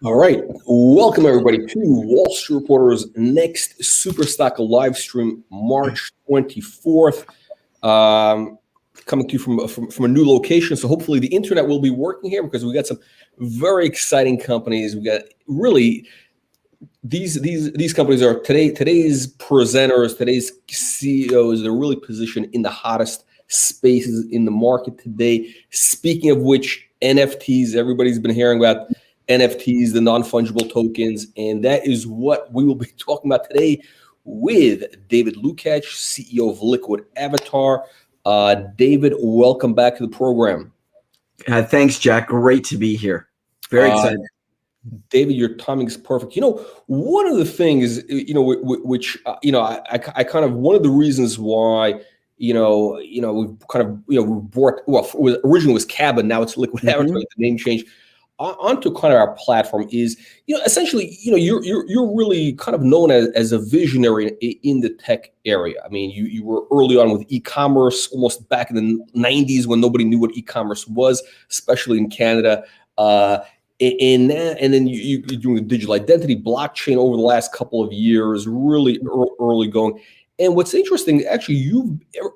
All right. Welcome, everybody, to Wall Street Reporter's next Super Stock live stream, March 24th. Coming to you from a new location. So hopefully the internet will be working here because we got some very exciting companies. We got really these companies are today's presenters, today's CEOs. They're really positioned in the hottest spaces in the market today. Speaking of which, NFTs, everybody's been hearing about NFTs, the non-fungible tokens, and that is what we will be talking about today with David Lukacs, CEO of Liquid Avatar. David, welcome back to the program. Thanks, Jack. Great to be here. Very excited. David, your timing is perfect. One of the things, which I kind of, one of the reasons why, we've kind of, we brought, originally was Cabin, now it's Liquid Avatar, the name change, onto kind of our platform is, essentially, you're really kind of known as a visionary in the tech area. I mean, you were early on with e-commerce, almost back in the 90s when nobody knew what e-commerce was, especially in Canada. And then you're doing digital identity, blockchain over the last couple of years, really early going. And what's interesting, actually,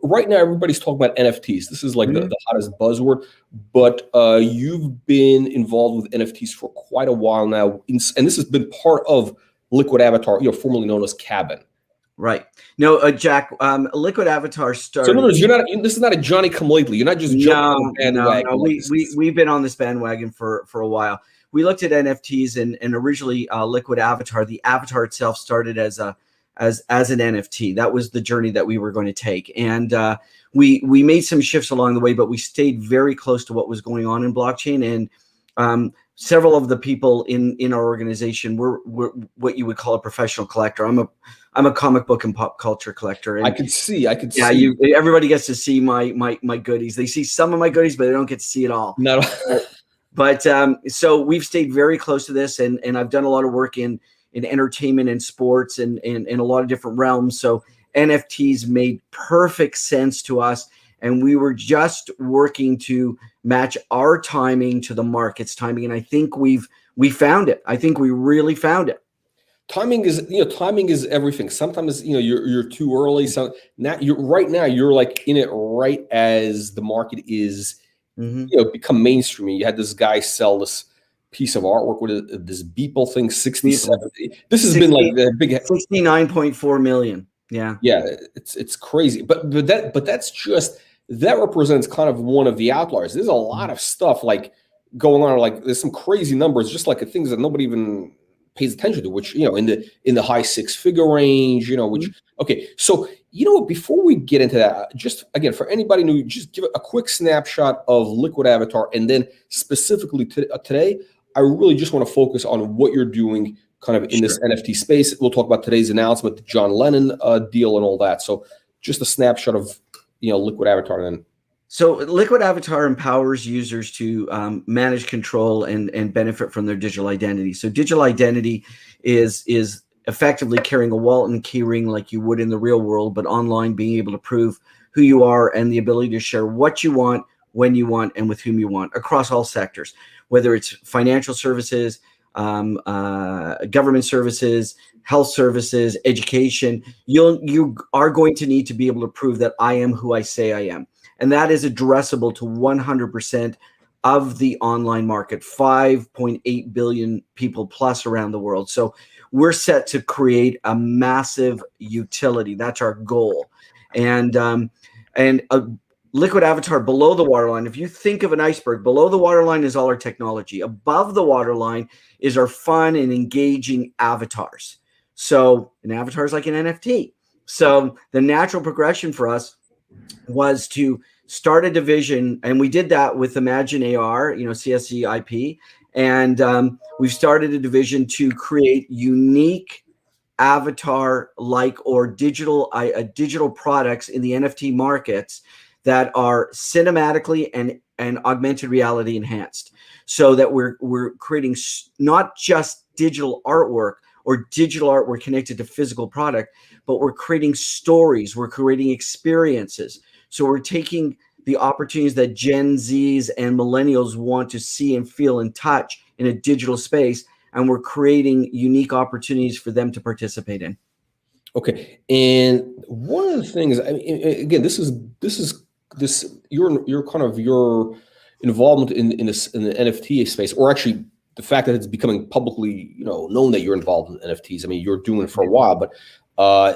right now everybody's talking about NFTs. This is like the hottest buzzword, but you've been involved with NFTs for quite a while now, and this has been part of Liquid Avatar, formerly known as Cabin. Right. No, Jack. Liquid Avatar started. So in other words, this is not a Johnny come lately. You're not just jumping on the bandwagon. No. We've been on this bandwagon for a while. We looked at NFTs and originally Liquid Avatar. The avatar itself started as an NFT. That was the journey that we were going to take. And we made some shifts along the way, but we stayed very close to what was going on in blockchain. And several of the people in our organization were what you would call a professional collector. I'm a comic book and pop culture collector. And I could see. Yeah, everybody gets to see my goodies. They see some of my goodies, but they don't get to see it all. No. But so we've stayed very close to this, and I've done a lot of work in entertainment and sports and in a lot of different realms. So NFTs made perfect sense to us, and we were just working to match our timing to the market's timing. And I think we found it. I think we really found it. Timing is everything. Sometimes you're too early. So now you're like in it right as the market is become mainstream. You had this guy sell this piece of artwork with this Beeple thing, 67. This has been like the big 69.4 million. Yeah, it's crazy. But that's just, that represents kind of one of the outliers. There's a lot of stuff like going on. Like there's some crazy numbers, just like things that nobody even pays attention to, which in the high six-figure range. Which okay. So before we get into that, just again for anybody new, just give a quick snapshot of Liquid Avatar, and then specifically today, I really just want to focus on what you're doing kind of in this NFT space. We'll talk about today's announcement, the John Lennon deal and all that. So just a snapshot of, Liquid Avatar then. So Liquid Avatar empowers users to manage, control, and benefit from their digital identity. So digital identity is effectively carrying a wallet and key ring like you would in the real world, but online being able to prove who you are and the ability to share what you want, when you want, and with whom you want across all sectors, whether it's financial services, government services, health services, education. You are going to need to be able to prove that I am who I say I am. And that is addressable to 100% of the online market, 5.8 billion people plus around the world. So we're set to create a massive utility. That's our goal. And Liquid Avatar below the waterline, if you think of an iceberg, below the waterline is all our technology. Above the waterline is our fun and engaging avatars. So an avatar is like an NFT. So the natural progression for us was to start a division, and we did that with Imagine AR, CSE IP, and we've started a division to create unique avatar-like or digital products in the NFT markets that are cinematically and augmented reality enhanced, so that we're creating not just digital artwork or digital artwork connected to physical product, but we're creating stories, we're creating experiences. So we're taking the opportunities that Gen Zs and millennials want to see and feel and touch in a digital space, and we're creating unique opportunities for them to participate in. Okay, and one of the things, I mean, again, this your involvement in the NFT space, or actually the fact that it's becoming publicly, known that you're involved in NFTs. I mean, you're doing it for a while, but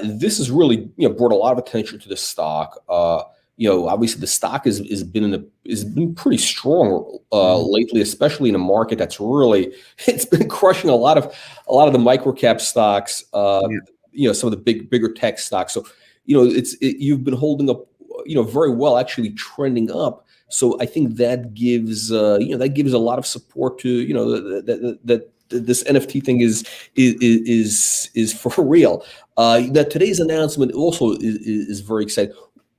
this has really, brought a lot of attention to the stock. Obviously the stock has been pretty strong lately, especially in a market that's really, it's been crushing a lot of the micro cap stocks. Some of the bigger tech stocks. So, you've been holding up, very well, actually trending up. So I think that gives, a lot of support to, that this NFT thing is for real. That today's announcement also is very exciting.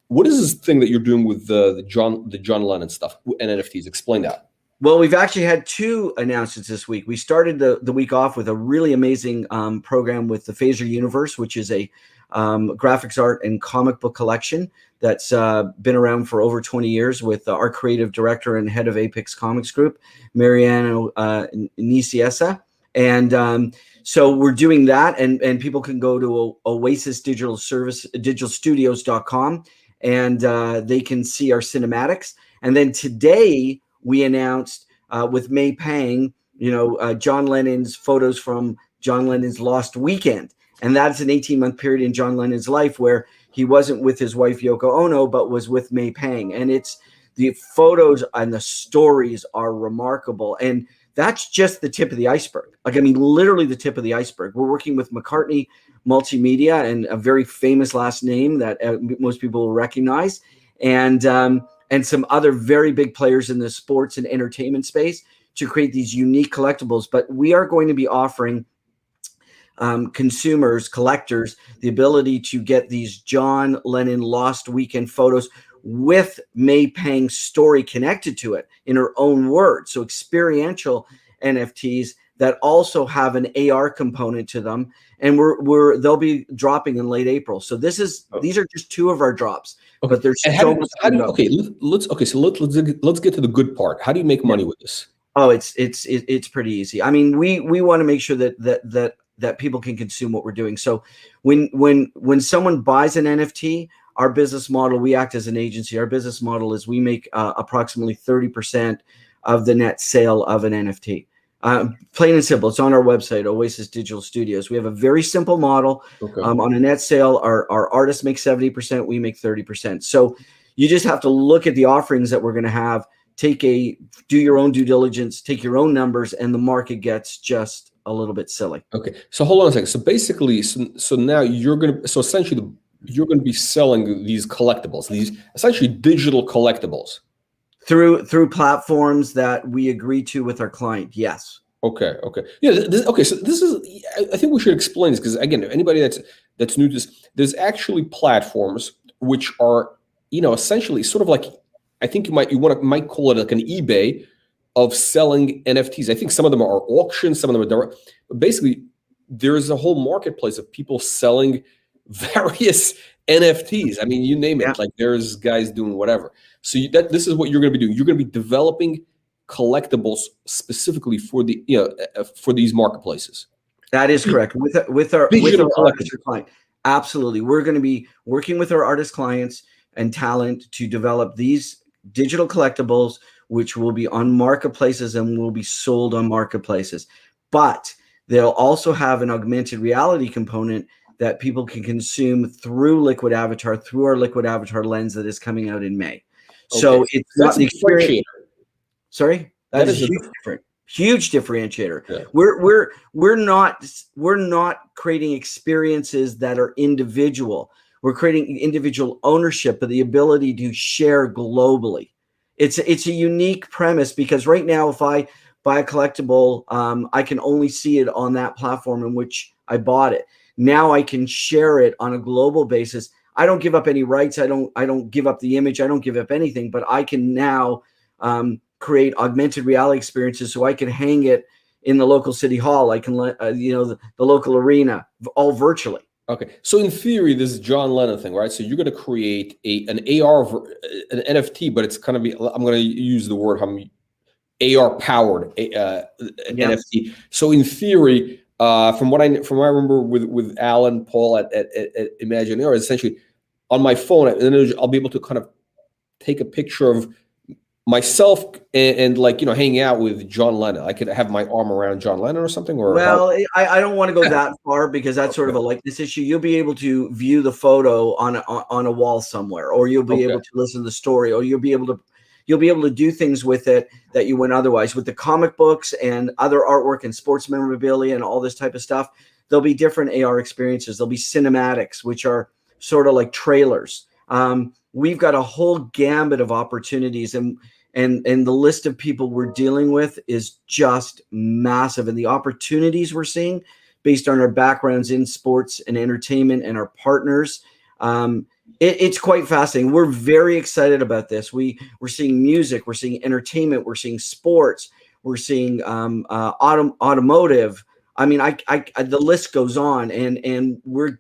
What is this thing that you're doing with the John Lennon stuff and NFTs? Explain that. Well, we've actually had two announcements this week. We started the week off with a really amazing program with the Phaser Universe, which is a graphics art and comic book collection that's been around for over 20 years with our creative director and head of Apex Comics Group, Mariano Niciesa. And so we're doing that, and people can go to Oasis digitalstudios.com, and they can see our cinematics. And then today, we announced with May Pang, John Lennon's photos from John Lennon's Lost Weekend. And that's an 18-month period in John Lennon's life where he wasn't with his wife, Yoko Ono, but was with May Pang. And the photos and the stories are remarkable. And that's just the tip of the iceberg. Literally the tip of the iceberg. We're working with McCartney Multimedia, and a very famous last name that most people will recognize. And some other very big players in the sports and entertainment space to create these unique collectibles. But we are going to be offering consumers, collectors, the ability to get these John Lennon Lost Weekend photos with May Pang's story connected to it in her own words. So experiential NFTs that also have an AR component to them, and they'll be dropping in late April. So these are just two of our drops. Okay. But there's so much. Let's get to the good part. How do you make money with this? Oh, it's pretty easy. We want to make sure that people can consume what we're doing. So when someone buys an NFT, our business model, we act as an agency. Our business model is we make approximately 30% of the net sale of an NFT. Plain and simple. It's on our website, Oasis Digital Studios. We have a very simple model. Okay. On a net sale, our artists make 70%, we make 30%. So you just have to look at the offerings that we're going to have, do your own due diligence, take your own numbers, and the market gets just a little bit silly. Okay. So hold on a second. So basically, so now essentially you're going to be selling these collectibles, these essentially digital collectibles. Through platforms that we agree to with our client, yes. Okay. Yeah. So this is. I think we should explain this because again, anybody that's new to this, there's actually platforms which are essentially sort of like, I think you might call it like an eBay of selling NFTs. I think some of them are auctions, some of them are direct. But basically, there is a whole marketplace of people selling various NFTs. I mean, you name it. Yeah. Like there's guys doing whatever. So this is what you're going to be doing. You're going to be developing collectibles specifically for for these marketplaces. That is correct. With our artist client, absolutely. We're going to be working with our artist clients and talent to develop these digital collectibles, which will be on marketplaces and will be sold on marketplaces. But they'll also have an augmented reality component that people can consume through Liquid Avatar, through our Liquid Avatar lens that is coming out in May. Okay. So it's not the experience. Sorry, that is huge differentiator. Yeah. We're not creating experiences that are individual. We're creating individual ownership, but the ability to share globally. It's a unique premise because right now, if I buy a collectible, I can only see it on that platform in which I bought it. Now I can share it on a global basis. I don't give up any rights. I don't give up the image. I don't give up anything, but I can now create augmented reality experiences so I can hang it in the local city hall. I can let the local arena, all virtually. Okay, so in theory, this is John Lennon thing, right? So you're going to create an AR, an NFT, but it's going to be, I'm going to use the word AR powered NFT. So in theory, from what I remember with Alan Paul at Imagineer, essentially on my phone, I'll be able to kind of take a picture of myself and like, hanging out with John Lennon. I could have my arm around John Lennon or something. Or well, I don't want to go that far, because that's sort of a likeness issue. You'll be able to view the photo on a wall somewhere, or you'll be able to listen to the story, or you'll be able to do things with it that you wouldn't otherwise. With the comic books and other artwork and sports memorabilia and all this type of stuff, there'll be different AR experiences. There'll be cinematics, which are sort of like trailers. We've got a whole gambit of opportunities, and the list of people we're dealing with is just massive. And the opportunities we're seeing based on our backgrounds in sports and entertainment and our partners, it's quite fascinating. We're very excited about this. We're seeing music, we're seeing entertainment, we're seeing sports, we're seeing automotive. I mean, the list goes on, and we're,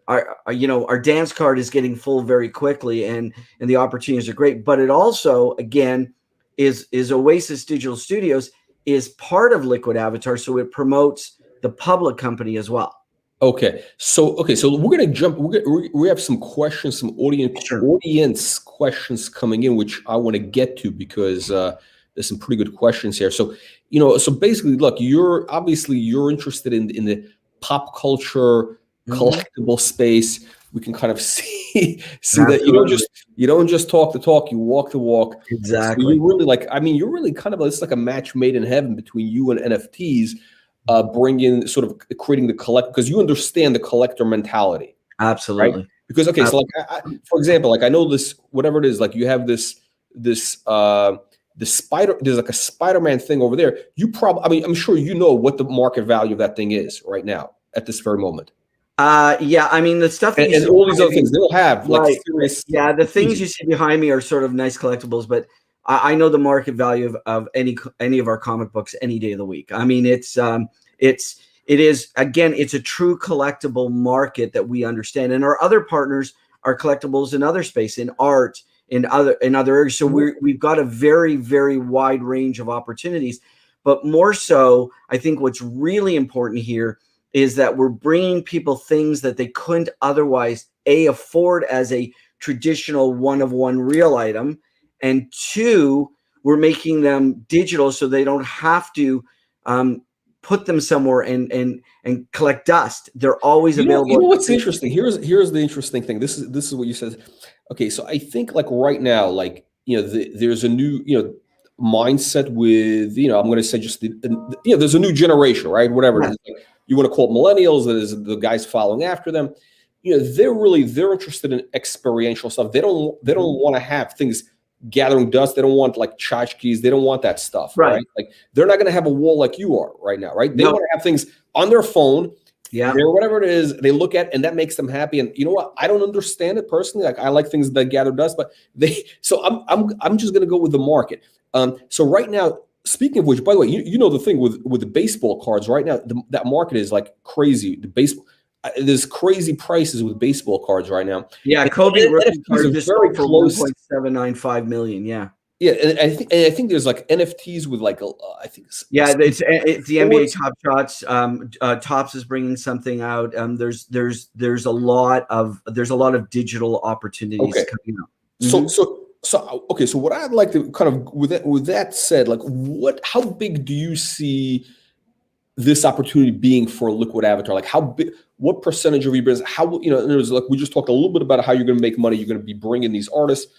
our dance card is getting full very quickly, and the opportunities are great. But it also, again, is Oasis Digital Studios is part of Liquid Avatar, so it promotes the public company as well. Okay, so we're gonna jump. We have some questions, some audience questions coming in, which I want to get to, because there's some pretty good questions here. So so basically, look, you're interested in the pop culture collectible space. We can kind of see that you don't just talk the talk, you walk the walk. Exactly. So you're really you're really kind of, it's like a match made in heaven between you and NFTs. Bringing sort of creating the collect, because you understand the collector mentality. Absolutely. Right? Because so like for example, like I know this, whatever it is, like you have this the spider, there's like a Spider-Man thing over there. You probably, I'm sure you know what the market value of that thing is right now at this very moment. Yeah, I mean, the stuff that and all these other things they'll have, like serious. Yeah, the things you see behind me are sort of nice collectibles, but I know the market value of any of our comic books any day of the week. I mean, it is, again, it's a true collectible market that we understand, and our other partners are collectibles in other space, in art, in other areas. So we've got a very, very wide range of opportunities. But more so, I think what's really important here is that we're bringing people things that they couldn't otherwise afford as a traditional one-of-one real item. And two, we're making them digital, so they don't have to put them somewhere and collect dust. They're always available. You know what's interesting? Here's the interesting thing. This is what you said. Okay, so I think like right now, like there's a new mindset with I'm going to say just there's a new generation, right? Whatever it is. Like, you want to call it millennials. There's the guys following after them. They're interested in experiential stuff. They don't want to have things gathering dust. They don't want like tchotchkes. They don't want that stuff, right? Like they're not going to have a wall like you are right now, right? They want to have things on their phone, or whatever it is they look at, and that makes them happy. And you know what? I don't understand it personally. Like I like things that gather dust, but so I'm just going to go with the market. So right now, speaking of which, by the way, you know the thing with the baseball cards right now, that market is like crazy. The baseball. There's crazy prices with baseball cards right now. Yeah, Kobe rookie cards just very close, 1.795 million. Yeah, and I think there's like NFTs with like I think it's the NBA Top Shots. Topps is bringing something out. There's a lot of digital opportunities coming up. So what I'd like to kind of with that said, like how big do you see this opportunity being for Liquid Avatar? Like how big, what percentage of your business, how, there's like, we just talked a little bit about how you're going to make money. You're going to be bringing these artists,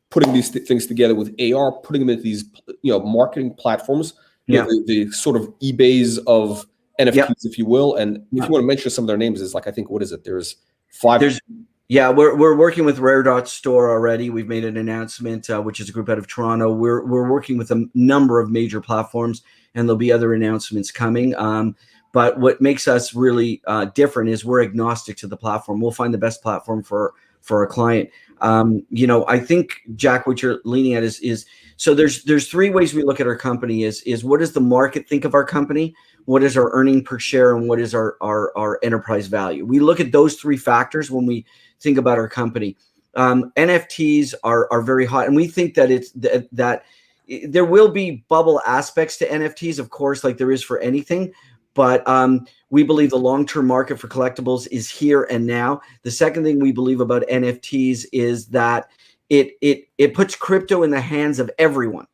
putting these things together with AR, putting them into these, marketing platforms, the sort of eBays of NFTs, if you will. And if you want to mention some of their names, is like, I think, what is it? There's 5. We're working with Rare Dot Store already. We've made an announcement, which is a group out of Toronto. We're working with a number of major platforms, and there'll be other announcements coming. But what makes us really different is we're agnostic to the platform. We'll find the best platform for our client. I think, Jack, what you're leaning at is so there's 3 ways we look at our company is what does the market think of our company? What is our earning per share? And what is our enterprise value? We look at those 3 factors when we think about our company. NFTs are very hot, and we think that there will be bubble aspects to NFTs, of course, like there is for anything. But we believe the long-term market for collectibles is here and now. The second thing we believe about NFTs is that it puts crypto in the hands of everyone,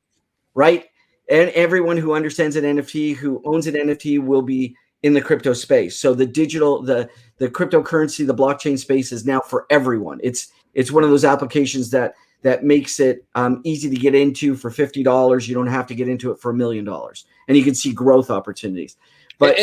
right? And everyone who understands an NFT, who owns an NFT, will be in the crypto space. So the digital, the cryptocurrency, the blockchain space is now for everyone. It's one of those applications that makes it easy to get into for $50. You don't have to get into it for $1 million, and you can see growth opportunities. But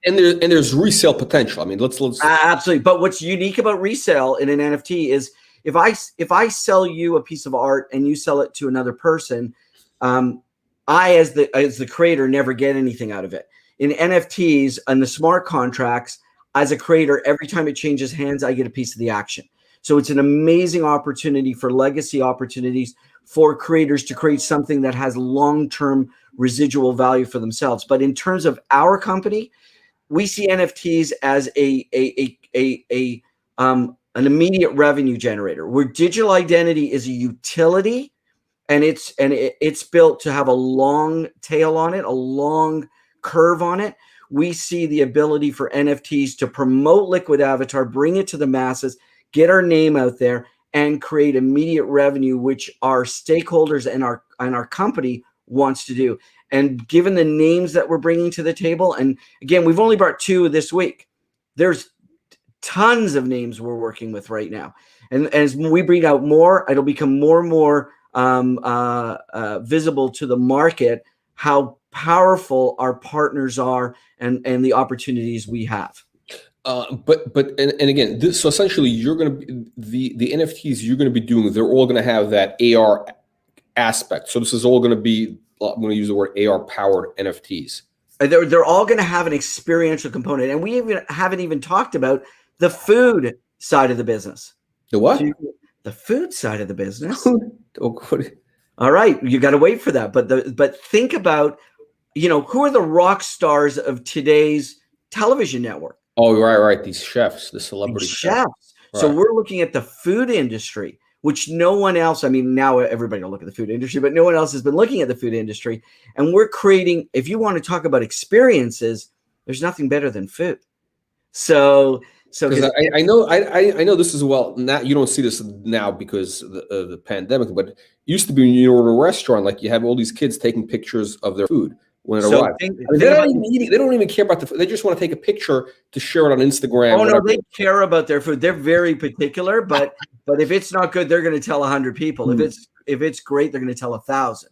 and there's resale potential. I mean, let's absolutely. But what's unique about resale in an NFT is if I sell you a piece of art and you sell it to another person, I as the creator never get anything out of it. In NFTs and the smart contracts, as a creator, every time it changes hands, I get a piece of the action. So it's an amazing opportunity for legacy opportunities for creators to create something that has long-term residual value for themselves. But in terms of our company, we see NFTs as an immediate revenue generator, where digital identity is a utility, and it's built to have a long tail on it, a long curve on it. We see the ability for NFTs to promote Liquid Avatar, bring it to the masses, get our name out there, and create immediate revenue, which our stakeholders and our company wants to do. And given the names that we're bringing to the table, and again, we've only brought 2 this week. There's tons of names we're working with right now. And as we bring out more, it'll become more and more visible to the market how powerful our partners are and the opportunities we have. But again, so essentially, you're going to be the NFTs you're going to be doing. They're all going to have that AR aspect. So this is all going to be. I'm going to use the word AR powered NFTs. They're all going to have an experiential component, and we haven't even talked about the food side of the business. The what? The food side of the business. Oh, good. All right, you got to wait for that. But think about, who are the rock stars of today's television network? Oh, right. These chefs, the celebrity chefs. Right. So we're looking at the food industry, which no one else, I mean, now everybody will look at the food industry, but no one else has been looking at the food industry. And we're creating, if you want to talk about experiences, there's nothing better than food. So I know this as well. Now you don't see this now because of the pandemic, but it used to be when you were in a restaurant, like you have all these kids taking pictures of their food when it arrives. They don't even eat it. They don't even care about the food. They just want to take a picture to share it on Instagram. Oh, no, they care about their food. They're very particular, but if it's not good, they're going to tell 100 people. If it's great, they're going to tell 1,000.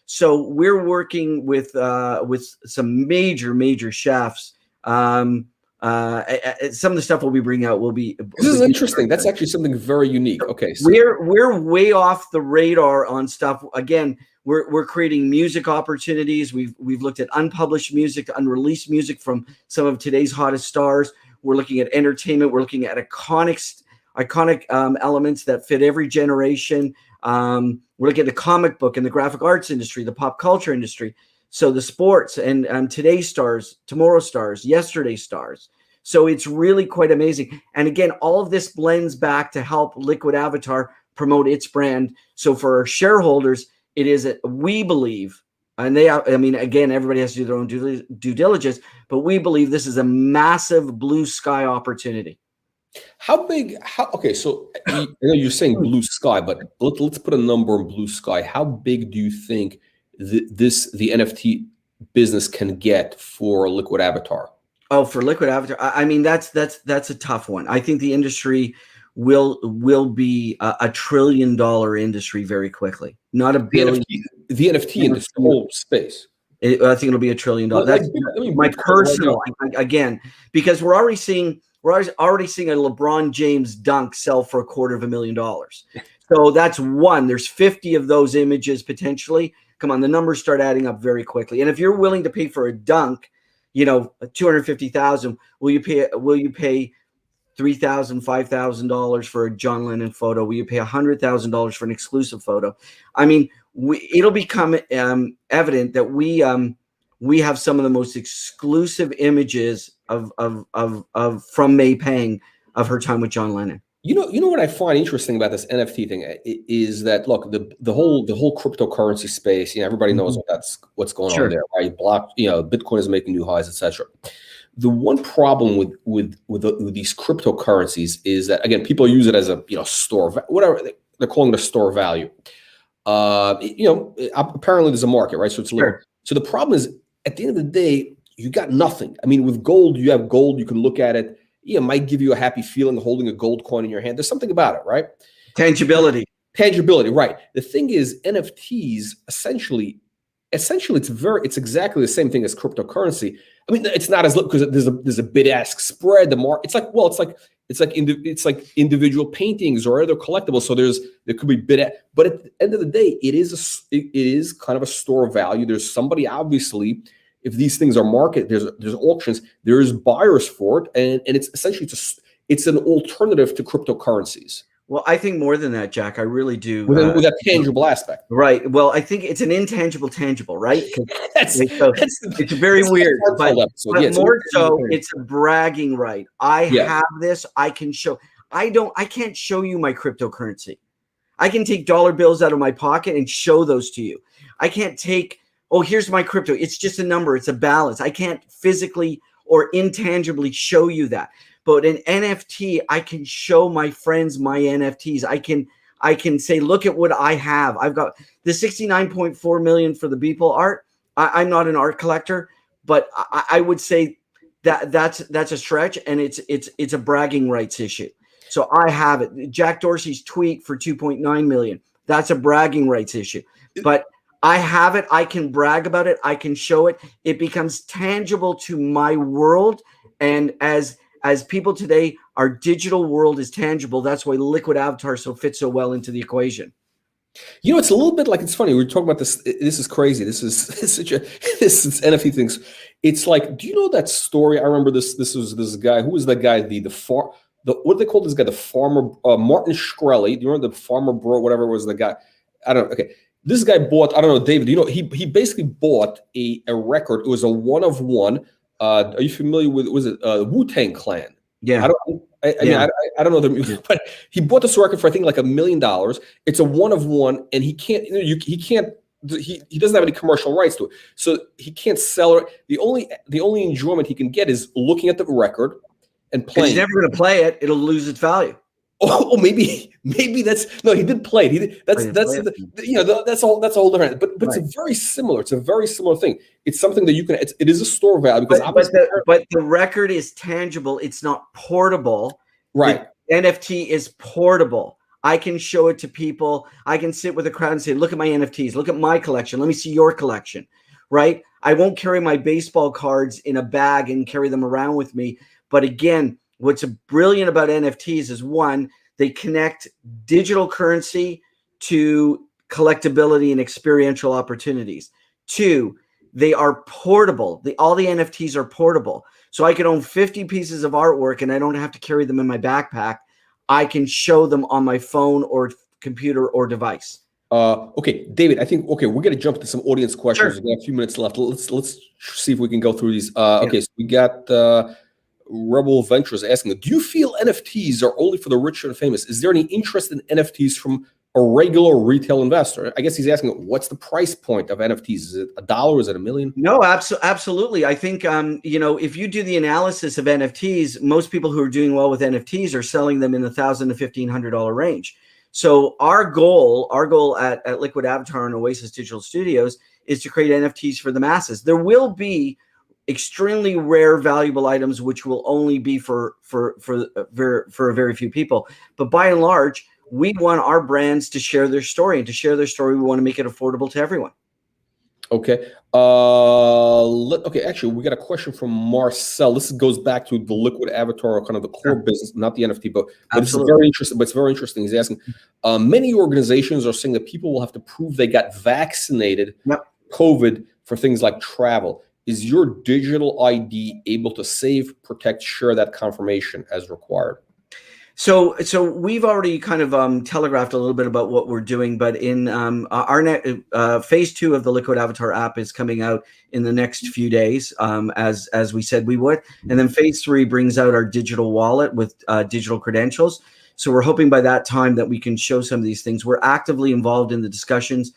So we're working with some major chefs. Some of the stuff we'll be bringing out will be. This is interesting. That's actually something very unique. Okay, so we're way off the radar on stuff. Again, we're creating music opportunities. We've looked at unpublished music, unreleased music from some of today's hottest stars. We're looking at entertainment. We're looking at iconic elements that fit every generation. We're looking at the comic book and the graphic arts industry, the pop culture industry. So the sports and today's stars, tomorrow's stars, yesterday's stars. So it's really quite amazing. And again, all of this blends back to help Liquid Avatar promote its brand. So for our shareholders, it is, we believe, and again, everybody has to do their own due diligence, but we believe this is a massive blue sky opportunity. How big? Okay, so I know you're saying blue sky, but let's put a number on blue sky. How big do you think the NFT business can get for Liquid Avatar? Oh, for Liquid Avatar, I mean that's a tough one. I think the industry will be a $1 trillion industry very quickly. Not a billion. The NFT in this whole space. I think it'll be $1 trillion. That's my personal again, because we're already seeing a LeBron James dunk sell for $250,000. So that's one. There's 50 of those images potentially. Come on, the numbers start adding up very quickly. And if you're willing to pay for a dunk, $250,000, will you pay $3,000, $5,000 for a John Lennon photo? Will you pay $100,000 for an exclusive photo? I mean, it'll become evident that we have some of the most exclusive images of from May Pang of her time with John Lennon. You know what I find interesting about this NFT thing is that, look, the whole cryptocurrency space. Everybody knows Mhm. what's going on Sure. there, right? Bitcoin is making new highs, etc. The one problem with these cryptocurrencies is that, again, people use it as a store, whatever they're calling it, a store of value. Apparently there's a market, right? So it's liquid. Sure. So the problem is, at the end of the day, you got nothing. I mean, with gold, you have gold. You can look at it. It might give you a happy feeling holding a gold coin in your hand. There's something about it, right? Tangibility. Tangibility, right? The thing is, NFTs essentially it's exactly the same thing as cryptocurrency. I mean, it's not as because there's a bid-ask spread. It's like individual paintings or other collectibles. So there could be but at the end of the day, it is kind of a store of value. There's somebody, obviously, if these things are market, there's auctions, there's buyers for it, and it's essentially it's an alternative to cryptocurrencies Well, I think more than that, Jack. I really do. with a tangible aspect. Right. Well, I think it's an intangible tangible, right? That's So that's it's very weird, but, episode. Yeah, more so, it's a bragging right. I yeah. have this. I can show. I can't show you my cryptocurrency. I can take dollar bills out of my pocket and show those to you. I can't take, oh, here's my crypto. It's just a number. It's a balance. I can't physically or intangibly show you that. But an NFT, I can show my friends my NFTs. I can say, look at what I have. I've got the 69.4 million for the Beeple art. I'm not an art collector, but I would say that's a stretch, and it's a bragging rights issue. So I have it. Jack Dorsey's tweet for 2.9 million. That's a bragging rights issue. But I have it. I can brag about it. I can show it. It becomes tangible to my world. And as people today, our digital world is tangible. That's why Liquid Avatar fits so well into the equation. It's a little bit like, it's funny. We were talking about this. This is crazy. This is this is NFT things. It's like, do you know that story? I remember this. This was this guy. Who was that guy? What do they call this guy? The farmer, Martin Shkreli. Do you remember the farmer bro? Whatever was the guy. I don't know. Okay. This guy bought, I don't know, David, he basically bought a record. It was a one of one. Are you familiar with, was it Wu-Tang Clan? Yeah. I don't know the music, but he bought this record for, I think, like $1 million. It's a one of one, and he can't, he doesn't have any commercial rights to it. So he can't sell it. The only enjoyment he can get is looking at the record and playing. He's never going to play it. It'll lose its value. Oh, maybe that's no. He did play it. He did. That's that's all different. But right. It's very similar. It's a very similar thing. It's something that you can. It is a store of value because but the record is tangible. It's not portable. Right. The NFT is portable. I can show it to people. I can sit with a crowd and say, "Look at my NFTs. Look at my collection. Let me see your collection." Right. I won't carry my baseball cards in a bag and carry them around with me. But again, what's brilliant about NFTs is, one, they connect digital currency to collectability and experiential opportunities. Two, they are portable. All the NFTs are portable. So I can own 50 pieces of artwork and I don't have to carry them in my backpack. I can show them on my phone or computer or device. Okay, David, I think, we're going to jump to some audience questions. Sure. We got a few minutes left. Let's see if we can go through these. Okay, so we got... Rebel Ventures asking, do you feel NFTs are only for the rich and famous? Is there any interest in NFTs from a regular retail investor? I guess he's asking, what's the price point of NFTs? Is it $1? Is it $1 million? No, absolutely. I think, if you do the analysis of NFTs, most people who are doing well with NFTs are selling them in the $1,000 to $1,500 range. So our goal at Liquid Avatar and Oasis Digital Studios is to create NFTs for the masses. There will be extremely rare, valuable items, which will only be for a very few people. But by and large, we want our brands to share their story, and to share their story, we want to make it affordable to everyone. Okay. Actually, we got a question from Marcel. This goes back to the Liquid Avatar, kind of the core business, not the NFT, but it's very interesting. But it's very interesting. He's asking, many organizations are saying that people will have to prove they got vaccinated COVID for things like travel. Is your digital ID able to save, protect, share that confirmation as required? So we've already kind of telegraphed a little bit about what we're doing, but in our phase 2 of the Liquid Avatar app is coming out in the next few days, as we said we would, and then phase 3 brings out our digital wallet with digital credentials. So we're hoping by that time that we can show some of these things. We're actively involved in the discussions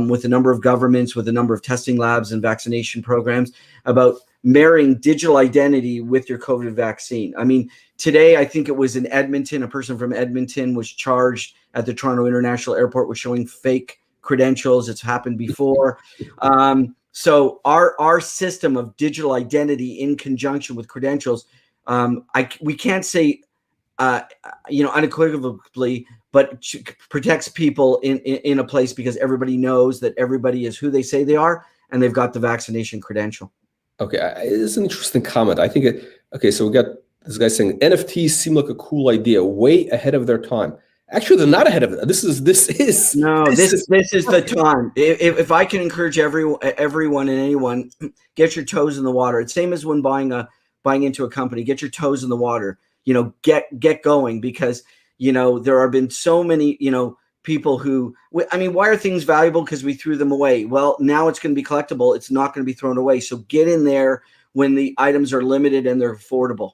with a number of governments, with a number of testing labs and vaccination programs about marrying digital identity with your COVID vaccine. I mean, today, I think it was in Edmonton, a person from Edmonton was charged at the Toronto International Airport with showing fake credentials. It's happened before. So our system of digital identity in conjunction with credentials, we can't say, unequivocally, but protects people in a place because everybody knows that everybody is who they say they are and they've got the vaccination credential. Okay, it's an interesting comment. I think okay, so we got this guy saying NFTs seem like a cool idea, way ahead of their time. Actually, they're not ahead of it. This is the time. If I can encourage everyone and anyone, get your toes in the water. It's same as when buying into a company. Get your toes in the water. Get going, because there have been so many people who, I mean, why are things valuable? Because we threw them away. Well, now it's going to be collectible. It's not going to be thrown away. So get in there when the items are limited and they're affordable.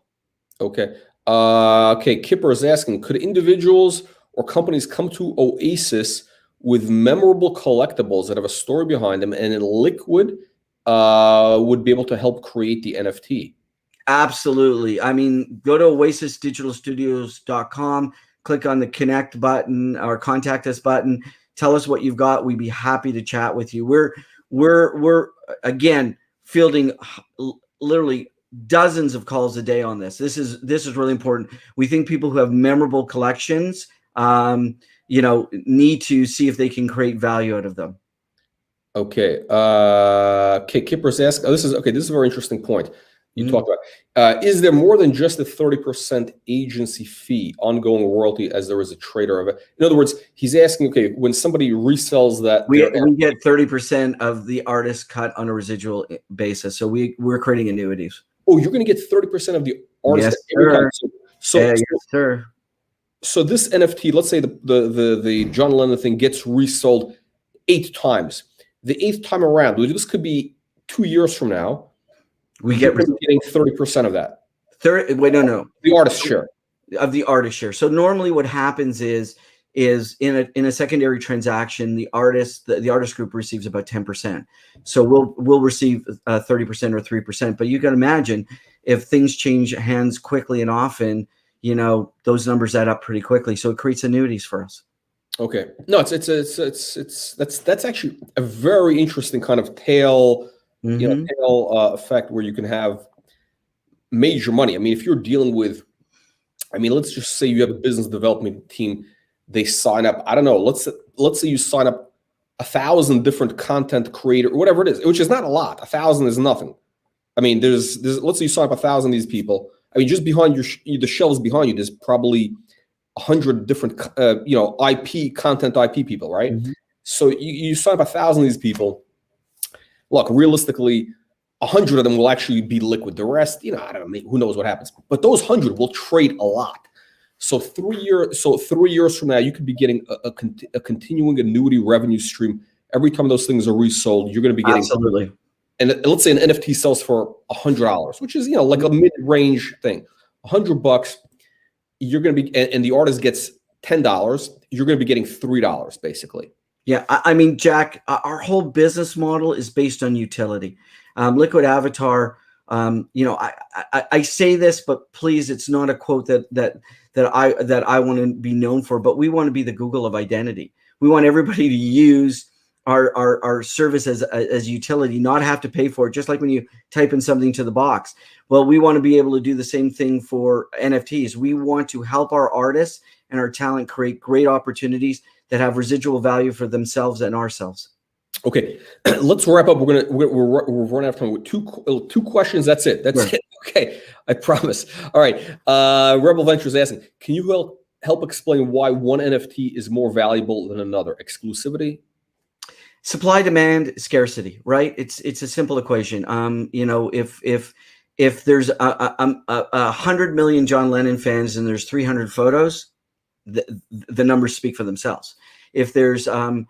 Okay. Okay. Kipper is asking, could individuals or companies come to Oasis with memorable collectibles that have a story behind them, and in Liquid would be able to help create the NFT? Absolutely. I mean, go to oasisdigitalstudios.com, click on the connect button or contact us button. Tell us what you've got. We'd be happy to chat with you. We're again fielding literally dozens of calls a day on this. This is really important. We think people who have memorable collections, need to see if they can create value out of them. Okay. Kipper's asking, this is a very interesting point you talked about. Is there more than just a 30% agency fee, ongoing royalty, as there is a trader of it? In other words, he's asking, okay, when somebody resells that, we get 30% of the artist cut on a residual basis. So we're creating annuities. Oh, you're going to get 30% of the artist every time. Yes, sir. So this NFT, let's say the John Lennon thing gets resold 8 times. The 8th time around, this could be 2 years from now. You're getting 30% of that. No. The artist share. Of the artist share. So normally what happens is in a secondary transaction, the artist group receives about 10%. So we'll receive 30% or 3%. But you can imagine if things change hands quickly and often, those numbers add up pretty quickly. So it creates annuities for us. Okay. No, that's actually a very interesting kind of tail effect where you can have major money. I mean, if you're dealing with, let's just say you have a business development team, they sign up, I don't know, let's say you sign up 1,000 different content creator, or whatever it is, which is not a lot. 1,000 is nothing. I mean, let's say you sign up 1,000 of these people. I mean, just behind the shelves behind you, there's probably 100 different, content IP people, right? So you sign up 1,000 of these people. Look, realistically, 100 of them will actually be liquid. The rest, I don't know, who knows what happens. But those 100 will trade a lot. So 3 years from now, you could be getting a continuing annuity revenue stream. Every time those things are resold, you're going to be getting. Absolutely. And let's say an NFT sells for $100, which is like a mid-range thing. $100, you're going to be, and the artist gets $10. You're going to be getting $3 basically. Yeah, I mean, Jack, our whole business model is based on utility. Liquid Avatar. I say this, but please, it's not a quote that I want to be known for. But we want to be the Google of identity. We want everybody to use our service as utility, not have to pay for it. Just like when you type in something to the box. Well, we want to be able to do the same thing for NFTs. We want to help our artists and our talent create great opportunities that have residual value for themselves and ourselves. Okay, let's wrap up. We're running out of time with two questions. That's it. That's it. Okay, I promise. All right. Rebel Ventures asking, can you help explain why one NFT is more valuable than another? Exclusivity? Supply, demand, scarcity, right? It's a simple equation. If there's 100 million John Lennon fans and there's 300 photos, the numbers speak for themselves. If there's a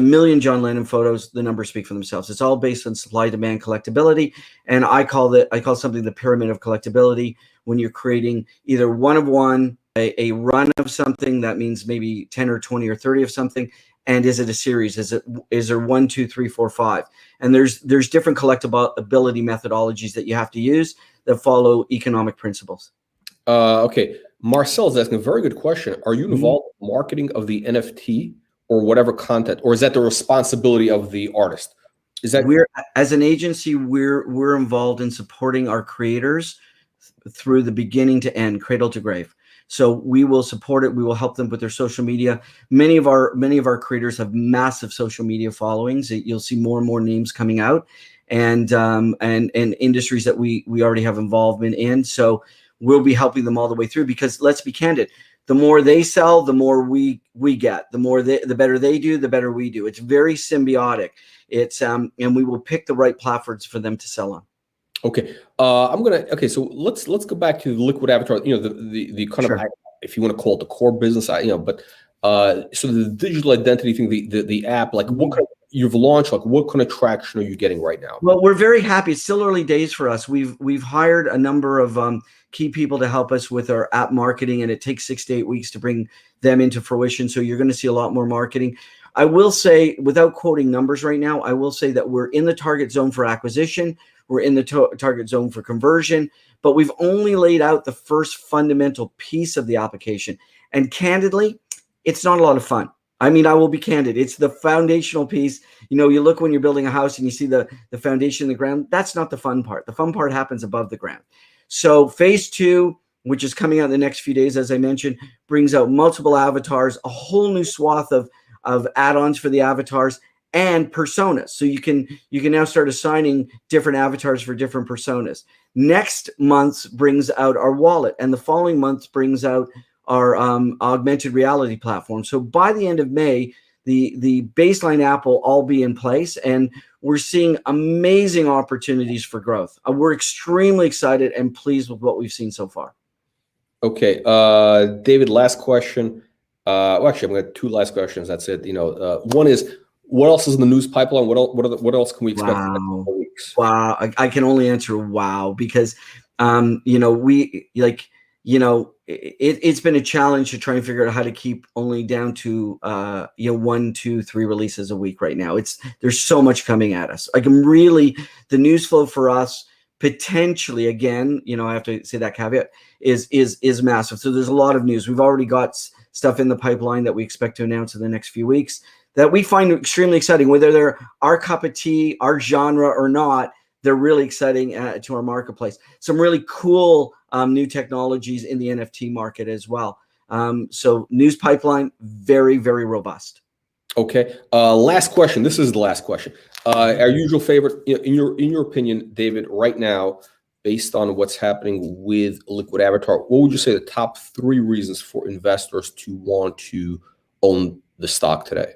million John Lennon photos, the numbers speak for themselves. It's all based on supply, demand, collectability, and I call something the pyramid of collectability. When you're creating either one of one a run of something? That means maybe 10 or 20 or 30 of something. And is it a series? Is there 1, 2, 3, 4, 5? And there's different collectibility methodologies that you have to use that follow economic principles. Okay, Marcel is asking a very good question. Are you involved in marketing of the NFT or whatever content, or is that the responsibility of the artist? Is that as an agency, we're involved in supporting our creators through the beginning to end, cradle to grave. So we will support it. We will help them with their social media. Many of our creators have massive social media followings. You'll see more and more names coming out, and industries that we already have involvement in. So we'll be helping them all the way through, because let's be candid, the more they sell, the more we get. The better they do, the better we do. It's very symbiotic. It's and we will pick the right platforms for them to sell on. Okay, so let's go back to the Liquid Avatar. You know, the kind Sure. of, if you want to call it the core business, but so the digital identity thing, the app, like what kind of, you've launched, like what kind of traction are you getting right now? Well, we're very happy. It's still early days for us. We've hired a number of key people to help us with our app marketing, and it takes 6 to 8 weeks to bring them into fruition. So you're going to see a lot more marketing. I will say, without quoting numbers right now, I will say that we're in the target zone for acquisition. We're in the target zone for conversion, but we've only laid out the first fundamental piece of the application. And candidly, it's not a lot of fun. I mean, I will be candid. It's the foundational piece. You know, you look when you're building a house and you see the foundation in the ground. That's not the fun part. The fun part happens above the ground. So phase 2, which is coming out in the next few days, as I mentioned, brings out multiple avatars, a whole new swath of add-ons for the avatars, and personas. So you can now start assigning different avatars for different personas. Next month brings out our wallet, and the following month brings out our augmented reality platform. So by the end of May, the baseline app will all be in place, and we're seeing amazing opportunities for growth. We're extremely excited and pleased with what we've seen so far. Okay, David, last question. Well, actually, I'm going to have 2 last questions. That's it. You know, one is, what else is in the news pipeline? What else can we expect in the next couple of weeks? Wow. I can only answer wow, because it's been a challenge to try and figure out how to keep only down to 1, 2, 3 releases a week right now. There's so much coming at us. The news flow for us potentially, again, I have to say that caveat, is massive. So there's a lot of news. We've already got stuff in the pipeline that we expect to announce in the next few weeks that we find extremely exciting, whether they're our cup of tea, our genre or not. They're really exciting to our marketplace. Some really cool new technologies in the NFT market as well. So news pipeline, very, very robust. Okay. Last question. This is the last question. Our usual favorite, in your opinion, David, right now, based on what's happening with Liquid Avatar, what would you say the top 3 reasons for investors to want to own the stock today?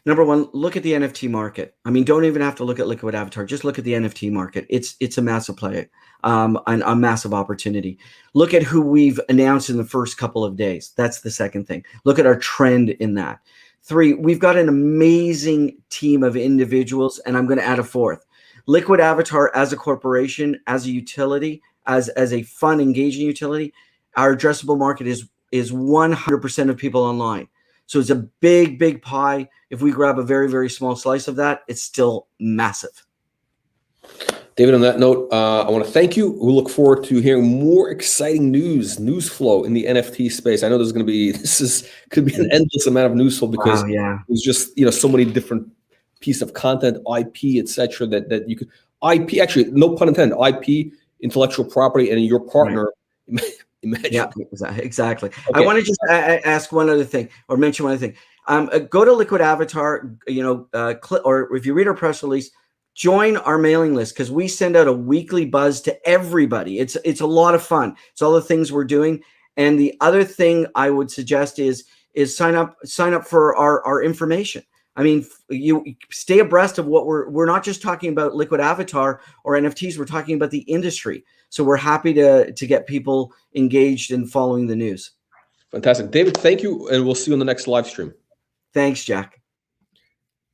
Number 1, look at the NFT market. I mean, don't even have to look at Liquid Avatar. Just look at the NFT market. It's a massive play, and a massive opportunity. Look at who we've announced in the first couple of days. That's the second thing. Look at our trend in that. 3, we've got an amazing team of individuals, and I'm going to add a 4th. Liquid Avatar as a corporation, as a utility, as a fun, engaging utility, our addressable market is 100% of people online. So it's a big, big pie. If we grab a very, very small slice of that, it's still massive. David, on that note, I want to thank you. We look forward to hearing more exciting news flow in the NFT space. I know there's going to be, could be an endless amount of news flow, because there's just, so many different pieces of content, IP, etc. that you could, IP, actually, no pun intended, IP, intellectual property, and your partner. Right. Imagine. Yeah, exactly. Okay. I want to just ask one other thing, or mention one other thing. Go to Liquid Avatar, or if you read our press release, join our mailing list, because we send out a weekly buzz to everybody. It's a lot of fun. It's all the things we're doing. And the other thing I would suggest is sign up for our information. I mean, you stay abreast of what we're not just talking about Liquid Avatar or NFTs. We're talking about the industry. So we're happy to get people engaged in following the news. Fantastic. David, thank you. And we'll see you on the next live stream. Thanks, Jack.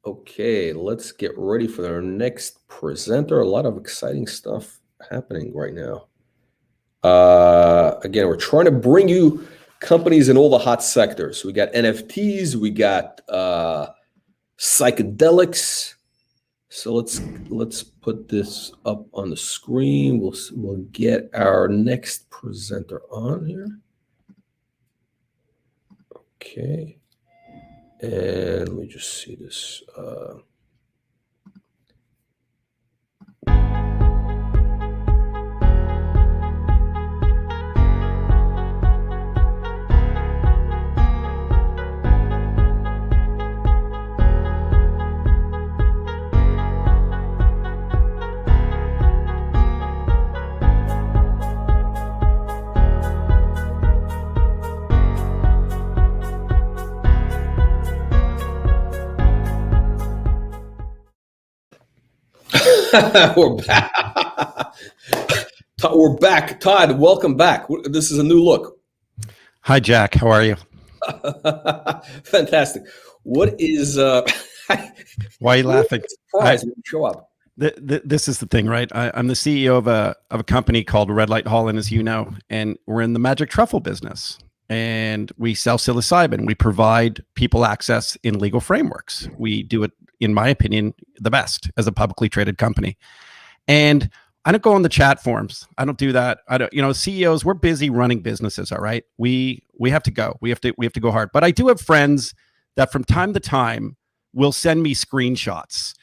Okay, let's get ready for our next presenter. A lot of exciting stuff happening right now. Again, we're trying to bring you companies in all the hot sectors. We got NFTs, we got psychedelics. So let's put this up on the screen. We'll get our next presenter on here. Okay, and let me just see this. We're back. We're back. Todd, welcome back. This is a new look. Hi, Jack. How are you? Fantastic. What is why are you laughing? Surprise when you show up. This is the thing, right? I'm the CEO of a company called Red Light Holland, as you know, and we're in the magic truffle business. And we sell psilocybin. We provide people access in legal frameworks. We do it, in my opinion, the best as a publicly traded company. And I don't go on the chat forums. I don't do that. I don't, CEOs, we're busy running businesses. All right. We have to go. We have to go hard. But I do have friends that from time to time will send me screenshots.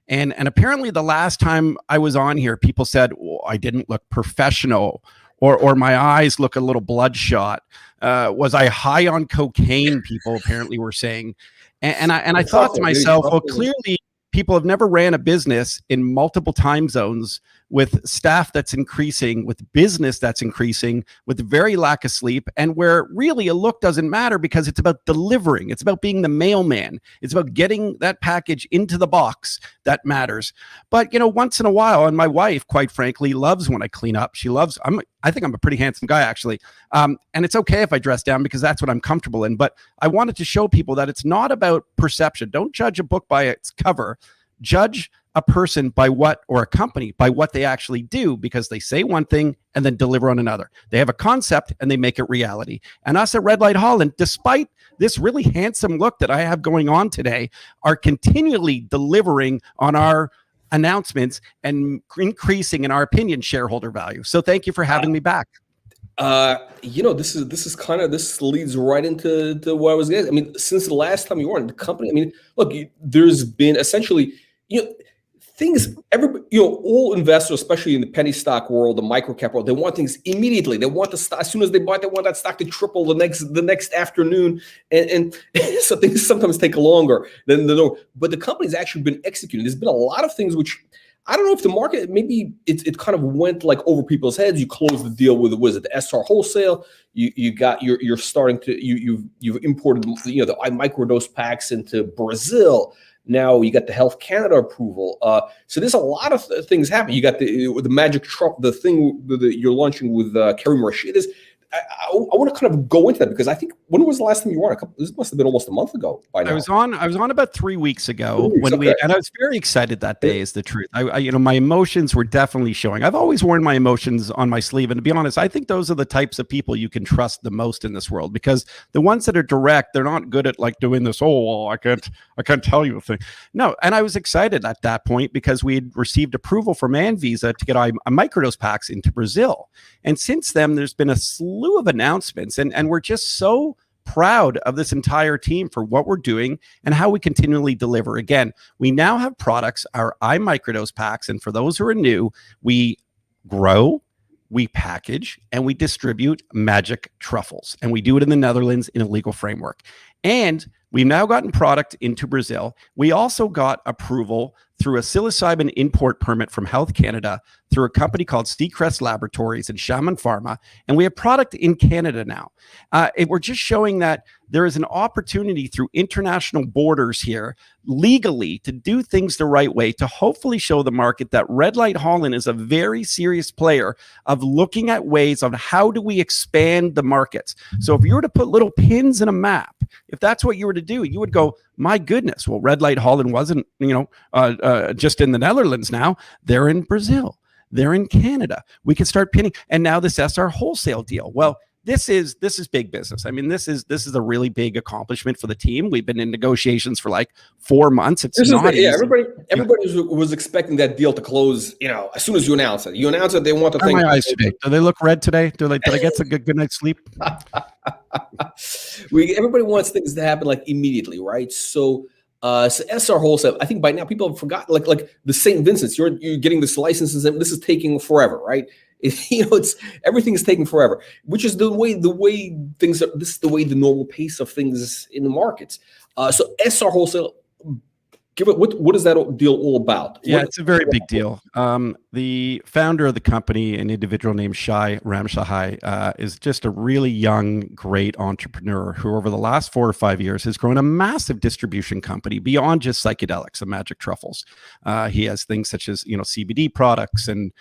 And apparently the last time I was on here, people said, oh, I didn't look professional, or my eyes look a little bloodshot. Was I high on cocaine? People apparently were saying. And I thought to myself, well, clearly people have never ran a business in multiple time zones with staff that's increasing, with business that's increasing, with very lack of sleep, and where really a look doesn't matter because it's about delivering. It's about being the mailman. It's about getting that package into the box that matters. But, once in a while, and my wife, quite frankly, loves when I clean up. She loves, I think I'm a pretty handsome guy, actually. And it's okay if I dress down because that's what I'm comfortable in. But I wanted to show people that it's not about perception. Don't judge a book by its cover. Judge a person by or a company by what they actually do, because they say one thing and then deliver on another. They have a concept and they make it reality. And us at Red Light Holland, despite this really handsome look that I have going on today, are continually delivering on our announcements and increasing, in our opinion, shareholder value. So thank you for having me back. This leads right into what I was getting. I mean, since the last time you were in the company, look, there's been essentially, things, all investors, especially in the penny stock world, the microcap world, they want things immediately. They want the stock, as soon as they buy it, they want that stock to triple the next afternoon. And so things sometimes take longer than but the company's actually been executing. There's been a lot of things which, I don't know if the market, maybe it kind of went like over people's heads. You closed the deal with, was it the SR Wholesale? You're starting to, you've imported the microdose packs into Brazil. Now you got the Health Canada approval. So there's a lot of things happening. You got the Magic Truck, the thing that you're launching with Kerry Marshall. I want to kind of go into that because I think, when was the last time you were on? This must have been almost a month ago by now. I was on about 3 weeks ago and I was very excited that day, is the truth. My emotions were definitely showing. I've always worn my emotions on my sleeve. And to be honest, I think those are the types of people you can trust the most in this world, because the ones that are direct, they're not good at like doing this. Oh, well, I can't tell you a thing. No. And I was excited at that point because we had received approval from Anvisa to get our microdose packs into Brazil. And since then, there's been a slew of announcements, and we're just so proud of this entire team for what we're doing and how we continually deliver. Again, we now have products, our iMicrodose packs, and for those who are new, we grow, we package, and we distribute magic truffles, and we do it in the Netherlands in a legal framework. And we've now gotten product into Brazil. We also got approval through a psilocybin import permit from Health Canada through a company called Seacrest Laboratories and Shaman Pharma. And we have product in Canada now. We're just showing that there is an opportunity through international borders here legally to do things the right way, to hopefully show the market that Red Light Holland is a very serious player of looking at ways of how do we expand the markets. So if you were to put little pins in a map, if that's what you were to do, you would go, my goodness, well, Red Light Holland wasn't, just in the Netherlands now. They're in Brazil. They're in Canada. We could start pinning. And now this SR Wholesale deal. Well, this is big business. I mean, this is a really big accomplishment for the team. We've been in negotiations for like 4 months. It's not easy. Everybody was expecting that deal to close, as soon as you announce it. You announce it, they want the thing. My eyes today. Do they look red today? Did I get some good night's sleep? Everybody wants things to happen like immediately, right? So SR Wholesale, I think by now people have forgotten, like the St. Vincent's, you're getting this licenses, and this is taking forever, right? Everything is taking forever, which is the way things are. This is the way the normal pace of things in the markets. So SR Wholesale, what is that deal all about? Yeah, it's a very big deal. The founder of the company, an individual named Shai Ramshahai, is just a really young, great entrepreneur who over the last 4 or 5 years has grown a massive distribution company beyond just psychedelics and magic truffles. He has things such as, CBD products and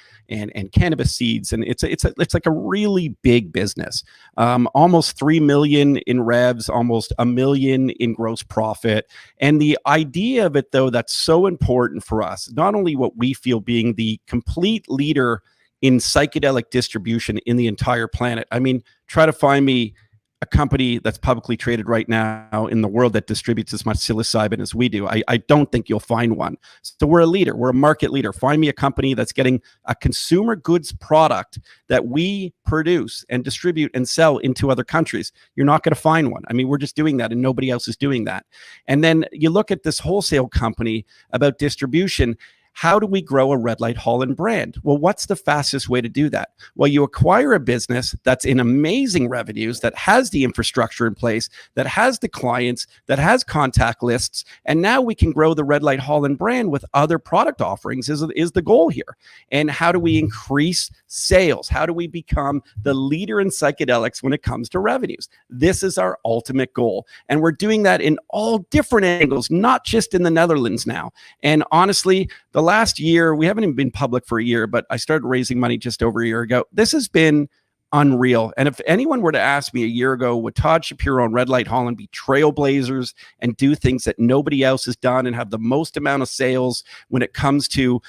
cannabis seeds. And it's like a really big business. Almost 3 million in revs, almost $1 million in gross profit. And the idea of it, though, that's so important for us, not only what we feel being the complete leader in psychedelic distribution in the entire planet. I mean, try to find me a company that's publicly traded right now in the world that distributes as much psilocybin as we do. I don't think you'll find one. So we're a leader. We're a market leader. Find me a company that's getting a consumer goods product that we produce and distribute and sell into other countries. You're not going to find one. I mean, we're just doing that and nobody else is doing that. And then you look at this wholesale company about distribution. How do we grow a Red Light Holland brand? Well, what's the fastest way to do that? Well, you acquire a business that's in amazing revenues, that has the infrastructure in place, that has the clients, that has contact lists, and now we can grow the Red Light Holland brand with other product offerings is the goal here. And how do we increase sales? How do we become the leader in psychedelics when it comes to revenues? This is our ultimate goal. And we're doing that in all different angles, not just in the Netherlands now. And honestly, the last year, we haven't even been public for a year, but I started raising money just over a year ago. This has been unreal. And if anyone were to ask me a year ago, would Todd Shapiro and Red Light Holland be trailblazers and do things that nobody else has done and have the most amount of sales when it comes to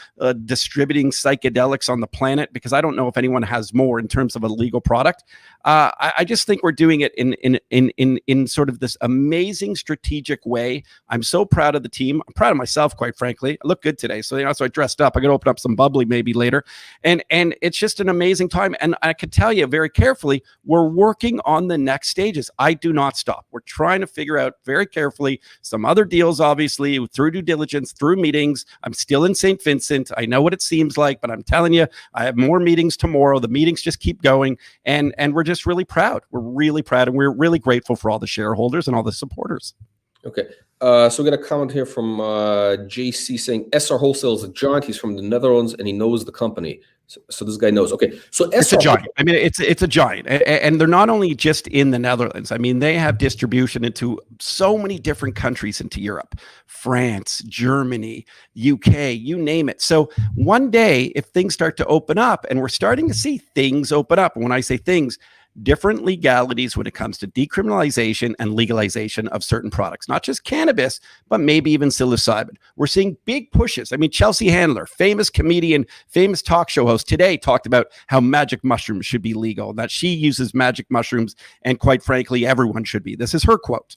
distributing psychedelics on the planet? Because I don't know if anyone has more in terms of a legal product. I just think we're doing it in sort of this amazing strategic way. I'm so proud of the team. I'm proud of myself, quite frankly. I look good today. So, so I dressed up. I'm going to open up some bubbly maybe later. And it's just an amazing time. And I could tell you very carefully, we're working on the next stages. I do not stop. We're trying to figure out very carefully some other deals, obviously, through due diligence, through meetings. I'm still in St. Vincent. I know what it seems like, but I'm telling you, I have more meetings tomorrow. The meetings just keep going. And we're just really proud. We're really proud. And we're really grateful for all the shareholders and all the supporters. Okay. So we got a comment here from JC saying SR Wholesale is a giant. He's from the Netherlands and he knows the company. So this guy knows. Okay, so it's a giant. I mean, it's a giant, and they're not only just in the Netherlands. I mean, they have distribution into so many different countries into Europe, France, Germany, UK, you name it. So one day, if things start to open up, and we're starting to see things open up, and when I say things, different legalities when it comes to decriminalization and legalization of certain products, not just cannabis, but maybe even psilocybin. We're seeing big pushes. I mean, Chelsea Handler, famous comedian, famous talk show host, today talked about how magic mushrooms should be legal, that she uses magic mushrooms, and quite frankly, everyone should be. This is her quote.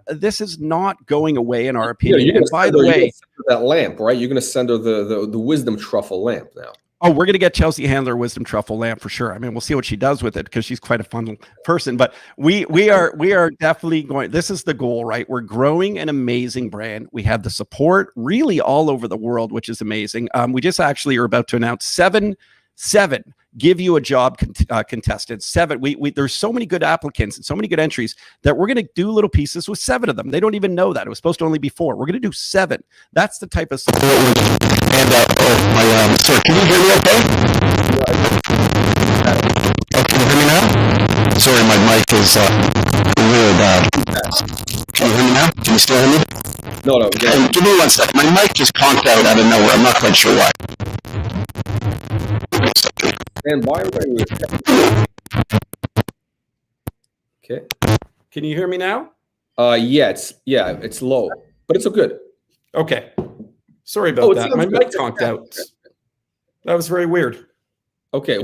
This is not going away, in our opinion. Yeah, and by the way, that lamp, right? You're going to send her the wisdom truffle lamp now. Oh, we're going to get Chelsea Handler wisdom truffle lamp for sure. I mean, we'll see what she does with it because she's quite a fun person. But we are definitely going. This is the goal, right? We're growing an amazing brand. We have the support really all over the world, which is amazing. We just actually are about to announce seven give you a job contestants. 7. There's so many good applicants and so many good entries that we're going to do little pieces with 7 of them. They don't even know that. It was supposed to only be 4. We're going to do 7. That's the type of support. And sir, can you hear me okay? Oh, can you hear me now? Sorry, my mic is really bad. Can you hear me now? Can you still hear me? No. Give me 1 second. My mic just conked out of nowhere. I'm not quite sure why. And why are we? Okay. Can you hear me now? Yeah, it's low, but it's good. Okay. Sorry about that. My mic conked out. That was very weird. Okay,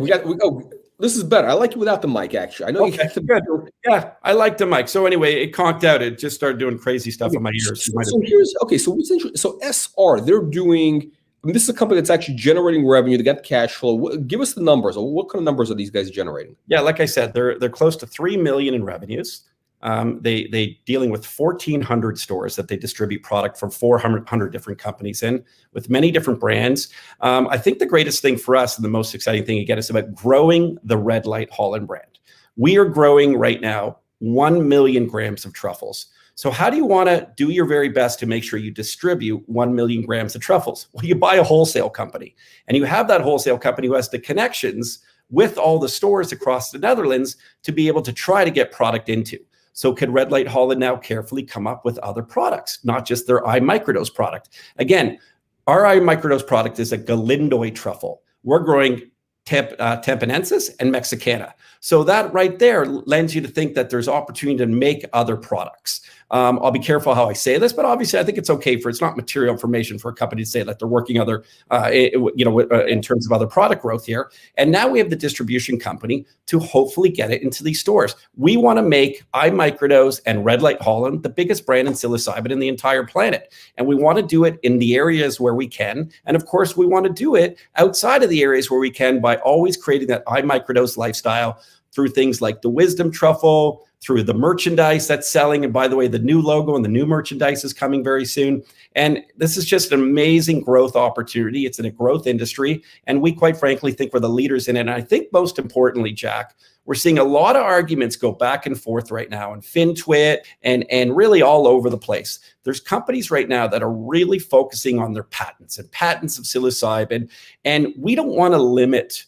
this is better. I like you without the mic, actually. I know you got the good. Yeah, I like the mic. So anyway, it conked out. It just started doing crazy stuff in my ears. So what's interesting. So SR, they're doing. I mean, this is a company that's actually generating revenue. They got cash flow. Give us the numbers. What kind of numbers are these guys generating? Yeah, like I said, they're close to $3 million in revenues. They dealing with 1,400 stores that they distribute product from 400 different companies in, with many different brands. I think the greatest thing for us and the most exciting thing again is about growing the Red Light Holland brand. We are growing right now 1 million grams of truffles. So how do you want to do your very best to make sure you distribute 1 million grams of truffles? Well, you buy a wholesale company, and you have that wholesale company who has the connections with all the stores across the Netherlands to be able to try to get product into. So could Red Light Holland now carefully come up with other products, not just their iMicrodose product? Again, our iMicrodose product is a Galindoy truffle. We're growing Tempenensis and Mexicana. So that right there lends you to think that there's opportunity to make other products. I'll be careful how I say this, but obviously I think it's okay it's not material information for a company to say that they're working in terms of other product growth here. And now we have the distribution company to hopefully get it into these stores. We want to make iMicrodose and Red Light Holland the biggest brand in psilocybin in the entire planet. And we want to do it in the areas where we can. And of course, we want to do it outside of the areas where we can by always creating that iMicrodose lifestyle through things like the Wisdom Truffle, through the merchandise that's selling. And by the way, the new logo and the new merchandise is coming very soon. And this is just an amazing growth opportunity. It's in a growth industry. And we quite frankly think we're the leaders in it. And I think most importantly, Jack, we're seeing a lot of arguments go back and forth right now in FinTwit and really all over the place. There's companies right now that are really focusing on their patents and patents of psilocybin. And we don't want to limit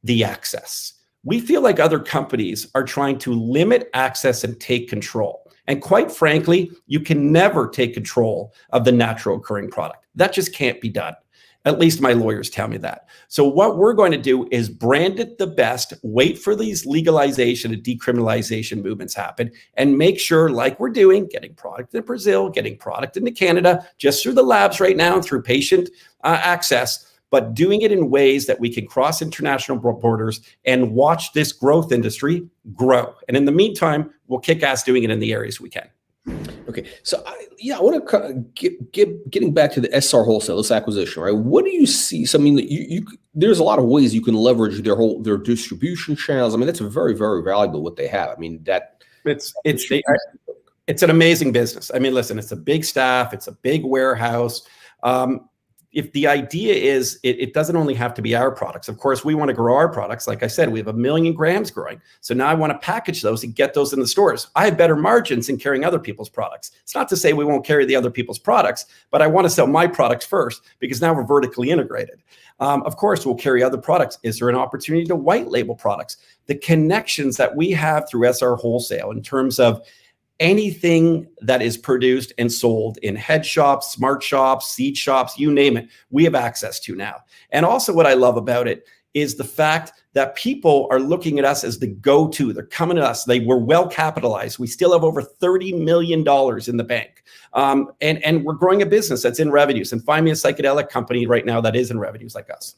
the access. We feel like other companies are trying to limit access and take control. And quite frankly, you can never take control of the natural occurring product. That just can't be done. At least my lawyers tell me that. So what we're going to do is brand it the best, wait for these legalization and decriminalization movements happen, and make sure, like we're doing, getting product in Brazil, getting product into Canada, just through the labs right now, through patient access, but doing it in ways that we can cross international borders and watch this growth industry grow. And in the meantime, we'll kick ass doing it in the areas we can. Okay, so I want to getting back to the SR wholesale, this acquisition, right? What do you see? So I mean, there's a lot of ways you can leverage their distribution channels. I mean, that's very, very valuable what they have. I mean, it's an amazing business. I mean, listen, it's a big staff, it's a big warehouse. If the idea is, it doesn't only have to be our products. Of course, we want to grow our products. Like I said, we have 1 million grams growing. So now I want to package those and get those in the stores. I have better margins in carrying other people's products. It's not to say we won't carry the other people's products, but I want to sell my products first because now we're vertically integrated. Of course, we'll carry other products. Is there an opportunity to white label products? The connections that we have through SR Wholesale in terms of anything that is produced and sold in head shops, smart shops, seed shops, you name it, we have access to now. And also what I love about it is the fact that people are looking at us as the go-to. They're coming to us. We're well capitalized. We still have over $30 million in the bank. And we're growing a business that's in revenues. And find me a psychedelic company right now that is in revenues like us.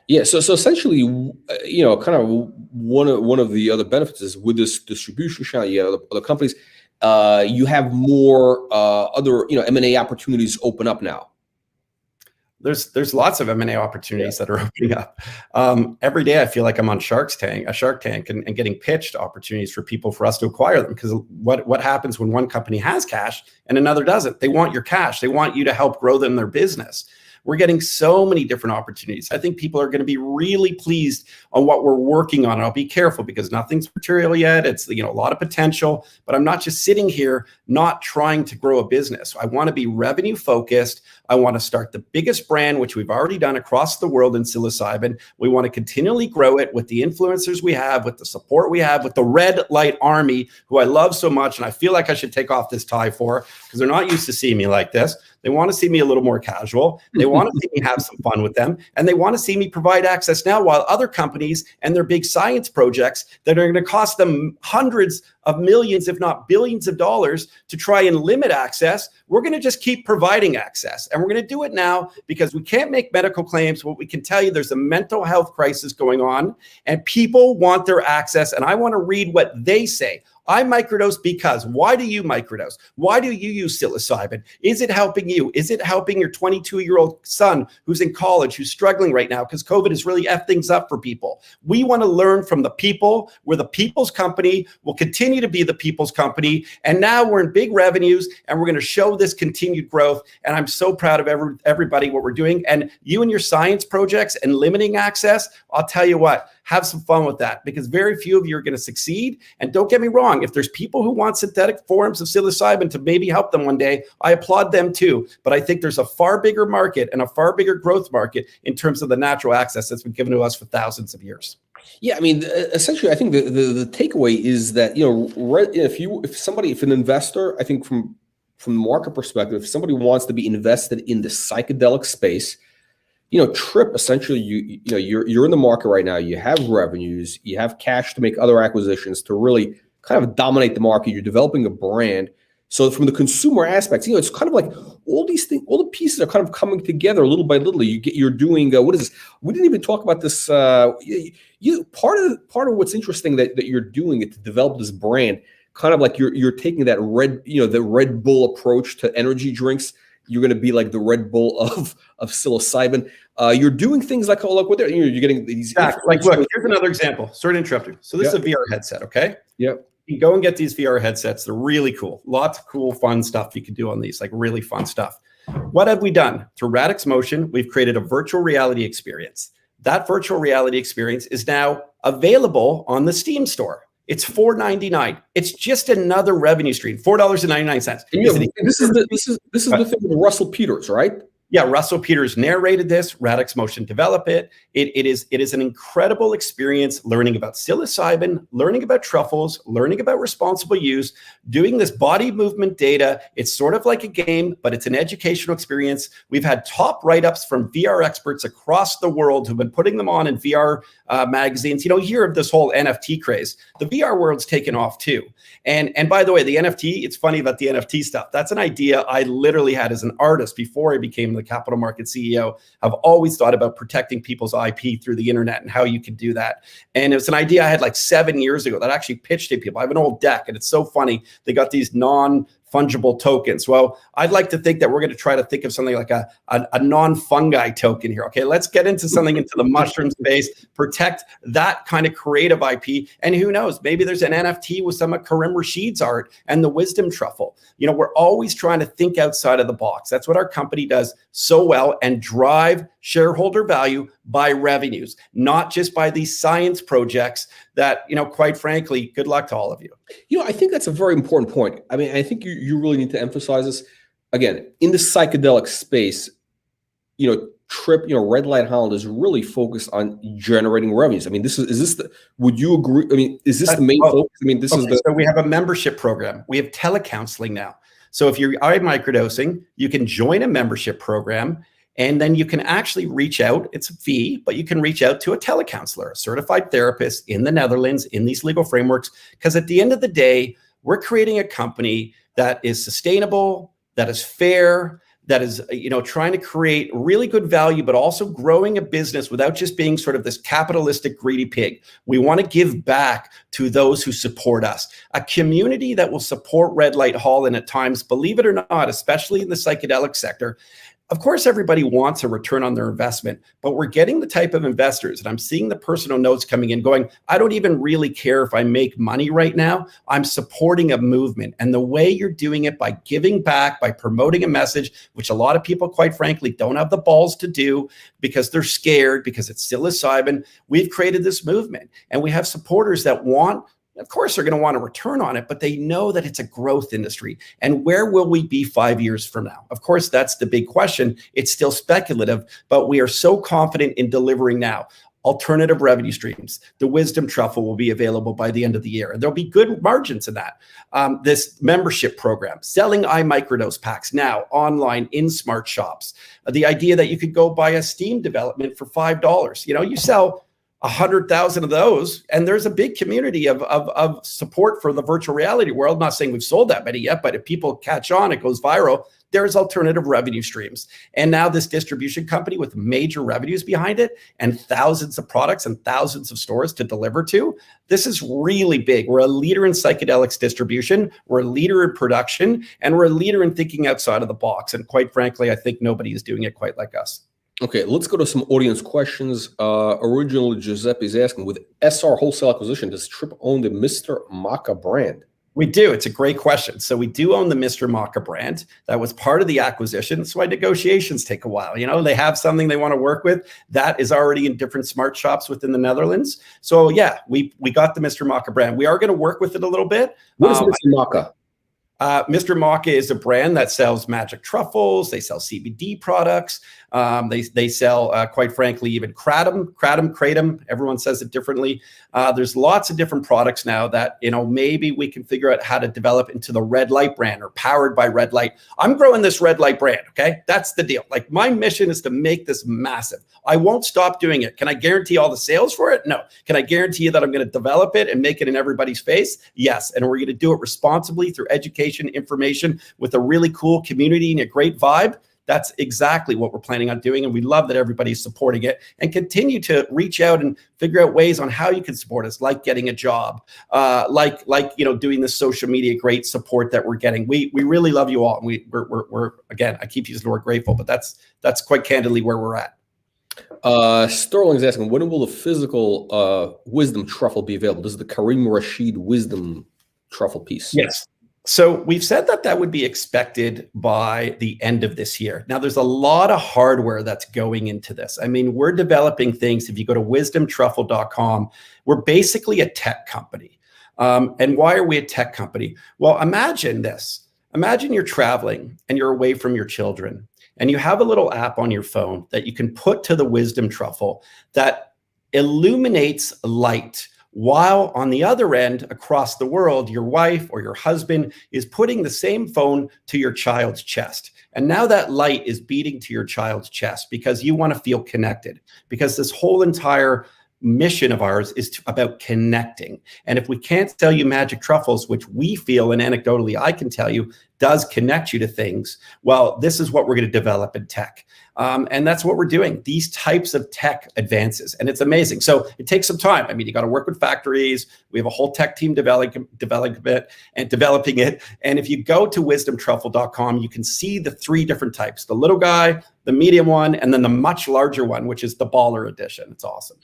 Yeah, so essentially, kind of one of the other benefits is with this distribution channel, you have other companies, you have more other M&A opportunities open up now. There's lots of M&A opportunities that are opening up. Every day I feel like I'm on Shark Tank and getting pitched opportunities for us to acquire them. Because what happens when one company has cash and another doesn't? They want your cash. They want you to help grow them their business. We're getting so many different opportunities. I think people are going to be really pleased on what we're working on. And I'll be careful because nothing's material yet. It's a lot of potential, but I'm not just sitting here not trying to grow a business. I want to be revenue focused. I want to start the biggest brand, which we've already done across the world in psilocybin. We want to continually grow it with the influencers we have, with the support we have, with the Red Light Army, who I love so much. And I feel like I should take off this tie for because they're not used to seeing me like this. They want to see me a little more casual. They want to see me have some fun with them. And they want to see me provide access now, while other companies and their big science projects that are going to cost them hundreds of millions, if not billions of dollars to try and limit access, we're going to just keep providing access. And we're going to do it now because we can't make medical claims. What we can tell you, there's a mental health crisis going on and people want their access. And I want to read what they say. I microdose because. Why do you microdose? Why do you use psilocybin? Is it helping you? Is it helping your 22-year-old son who's in college, who's struggling right now because COVID has really effed things up for people? We want to learn from the people. We're the people's company. We'll continue to be the people's company. And now we're in big revenues and we're going to show this continued growth. And I'm so proud of everybody, what we're doing. And you and your science projects and limiting access, I'll tell you what, have some fun with that, because very few of you are going to succeed. And don't get me wrong, if there's people who want synthetic forms of psilocybin to maybe help them one day, I applaud them too. But I think there's a far bigger market and a far bigger growth market in terms of the natural access that's been given to us for thousands of years. Yeah, I mean, essentially, I think the takeaway is that, if an investor, I think from the market perspective, if somebody wants to be invested in the psychedelic space, TRIP, essentially, you're in the market right now. You have revenues, you have cash to make other acquisitions to really kind of dominate the market. You're developing a brand. So from the consumer aspects, it's kind of like all these things, all the pieces are kind of coming together little by little. You're doing what is this? We didn't even talk about this. Part of what's interesting that you're doing it to develop this brand, kind of like you're taking that the Red Bull approach to energy drinks. You're going to be like the Red Bull of psilocybin. You're doing things like what you're getting these. Exactly. Like, look, here's another example. Sorry to interrupt you. So this is a VR headset, okay? Yep. You can go and get these VR headsets. They're really cool. Lots of cool, fun stuff you can do on these, like really fun stuff. What have we done? Through Radix Motion, we've created a virtual reality experience. That virtual reality experience is now available on the Steam store. It's $4.99. It's just another revenue stream. $4.99. This is the thing with Russell Peters, right? Yeah, Russell Peters narrated this. Radix Motion developed it. It is an incredible experience learning about psilocybin, learning about truffles, learning about responsible use, doing this body movement data. It's sort of like a game, but it's an educational experience. We've had top write-ups from VR experts across the world who've been putting them on in VR magazines. You hear of this whole NFT craze. The VR world's taken off too. And by the way, the NFT, it's funny about the NFT stuff. That's an idea I literally had as an artist before I became the capital market CEO. I've always thought about protecting people's IP through the internet and how you can do that. And it was an idea I had like 7 years ago that I actually pitched to people. I have an old deck and it's so funny. They got these non-fungible tokens. Well, I'd like to think that we're going to try to think of something like a non-fungi token here. Okay, let's get into something into the mushroom space, protect that kind of creative IP. And who knows, maybe there's an NFT with some of Karim Rashid's art and the wisdom truffle. We're always trying to think outside of the box. That's what our company does so well, and drive shareholder value by revenues, not just by these science projects that, quite frankly, good luck to all of you. I think that's a very important point. I mean, I think you really need to emphasize this. Again, in the psychedelic space, TRIP, Red Light Holland is really focused on generating revenues. I mean, would you agree? I mean, is this the main focus? I mean, So we have a membership program. We have telecounseling now. So if you're microdosing, you can join a membership program. And then you can actually reach out. It's a fee, but you can reach out to a telecounselor, a certified therapist in the Netherlands in these legal frameworks. Because at the end of the day, we're creating a company that is sustainable, that is fair, that is, trying to create really good value, but also growing a business without just being sort of this capitalistic, greedy pig. We want to give back to those who support us. A community that will support Red Light Holland at times, believe it or not, especially in the psychedelic sector. Of course, everybody wants a return on their investment, but we're getting the type of investors, and I'm seeing the personal notes coming in going, I don't even really care if I make money right now. I'm supporting a movement. And the way you're doing it by giving back, by promoting a message, which a lot of people, quite frankly, don't have the balls to do because they're scared, because it's psilocybin. We've created this movement, and we have supporters that want, of course, they're going to want a return on it, but they know that it's a growth industry. And where will we be 5 years from now? Of course, that's the big question. It's still speculative, but we are so confident in delivering now. alternative revenue streams. The Wisdom Truffle will be available by the end of the year. And there'll be good margins in that. This membership program, selling iMicrodose packs now online in smart shops. The idea that you could go buy a Steam development for $5. You know, you sell 100,000 of those, and there's a big community of support for the virtual reality world. I'm not saying we've sold that many yet, but if people catch on, it goes viral. There's alternative revenue streams. And now this distribution company with major revenues behind it and thousands of products and thousands of stores to deliver to, this is really big. We're a leader in psychedelics distribution, we're a leader in production, and we're a leader in thinking outside of the box. And quite frankly, I think nobody is doing it quite like us. Okay, let's go to some audience questions. Originally, Giuseppe is asking, with SR Wholesale Acquisition, does TRUFF own the Mr. Maca brand? We do. It's a great question. So we do own the Mr. Maca brand. That was part of the acquisition. That's why negotiations take a while. You know, they have something they want to work with that is already in different smart shops within the Netherlands. So yeah, we got the Mr. Maca brand. We are going to work with it a little bit. What is Mr. Maca? Mr. Maca is a brand that sells magic truffles. They sell CBD products. They sell, quite frankly, even kratom. Everyone says it differently. There's lots of different products now that, you know, maybe we can figure out how to develop into the Red Light brand or powered by Red Light. I'm growing this Red Light brand. Okay, that's the deal. Like, my mission is to make this massive. I won't stop doing it. Can I guarantee all the sales for it? No. Can I guarantee you that I'm going to develop it and make it in everybody's face? Yes. And we're going to do it responsibly through education, information, with a really cool community and a great vibe. That's exactly what we're planning on doing. And we love that everybody's supporting it, and continue to reach out and figure out ways on how you can support us, like getting a job, like you know, doing the social media great support that we're getting. We really love you all. And we're again, I keep using the word grateful, but that's quite candidly where we're at. Sterling's asking, when will the physical Wisdom Truffle be available? This is the Karim Rashid Wisdom Truffle piece. Yes. So we've said that would be expected by the end of this year. Now, there's a lot of hardware that's going into this. I mean, we're developing things. If you go to wisdomtruffle.com, we're basically a tech company. And why are we a tech company? Well, imagine this. Imagine you're traveling and you're away from your children, and you have a little app on your phone that you can put to the Wisdom Truffle that illuminates light, while on the other end, across the world, your wife or your husband is putting the same phone to your child's chest. And now that light is beating to your child's chest because you want to feel connected, because this whole entire mission of ours is about connecting. And if we can't sell you magic truffles, which we feel, and anecdotally I can tell you, does connect you to things, well, this is what we're going to develop in tech. And that's what we're doing, these types of tech advances. And it's amazing. So it takes some time. I mean, you got to work with factories. We have a whole tech team developing it. And if you go to wisdomtruffle.com, you can see the three different types: the little guy, the medium one, and then the much larger one, which is the baller edition. It's awesome.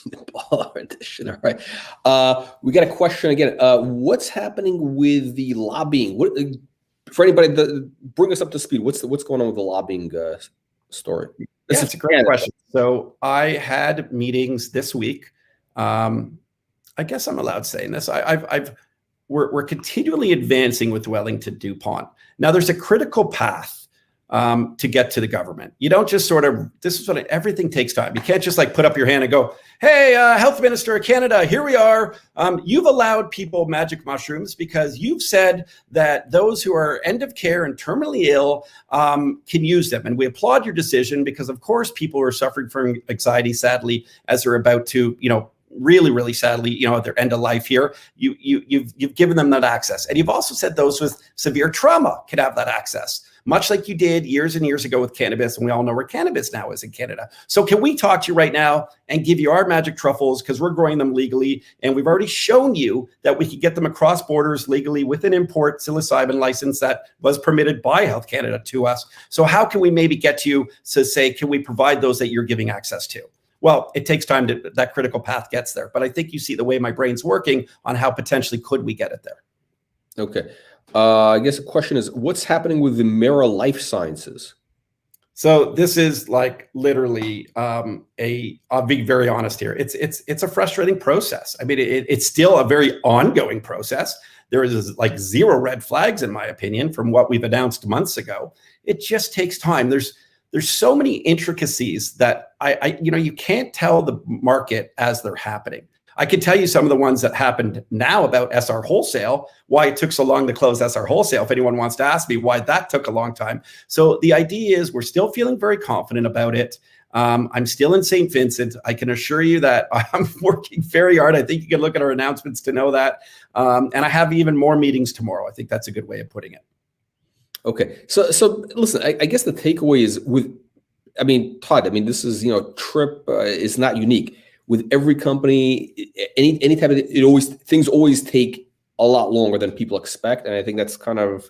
The baller edition. All right. We got a question again. What's happening with the lobbying? For anybody that bring us up to speed, what's going on with the lobbying story? Yeah, it's a great question. So I had meetings this week. I guess I'm allowed saying this. We're continually advancing with Wellington DuPont. Now, there's a critical path to get to the government. You don't just everything takes time. You can't just like put up your hand and go, hey, Health Minister of Canada, here we are. You've allowed people magic mushrooms because you've said that those who are end of care and terminally ill can use them. And we applaud your decision because, of course, people are suffering from anxiety, sadly, as they're about to, you know, really, really sadly, you know, at their end of life here, you've given them that access. And you've also said those with severe trauma can have that access, much like you did years and years ago with cannabis. And we all know where cannabis now is in Canada. So can we talk to you right now and give you our magic truffles, because we're growing them legally. And we've already shown you that we could get them across borders legally with an import psilocybin license that was permitted by Health Canada to us. So how can we maybe get you to say, can we provide those that you're giving access to? Well, it takes time to that critical path gets there. But I think you see the way my brain's working on how potentially could we get it there. Okay. I guess the question is, what's happening with the Mera Life Sciences? So this is like literally I'll be very honest here. It's a frustrating process. I mean, it's still a very ongoing process. There is like zero red flags, in my opinion, from what we've announced months ago. It just takes time. there's so many intricacies that you can't tell the market as they're happening. I can tell you some of the ones that happened now about SR Wholesale, why it took so long to close SR Wholesale, if anyone wants to ask me why that took a long time. So the idea is we're still feeling very confident about it. I'm still in St. Vincent. I can assure you that I'm working very hard. I think you can look at our announcements to know that. And I have even more meetings tomorrow. I think that's a good way of putting it. Okay. So listen, I guess the takeaway is Todd, this is, TRWRF is not unique. With every company, any type of things always take a lot longer than people expect, and I think that's kind of,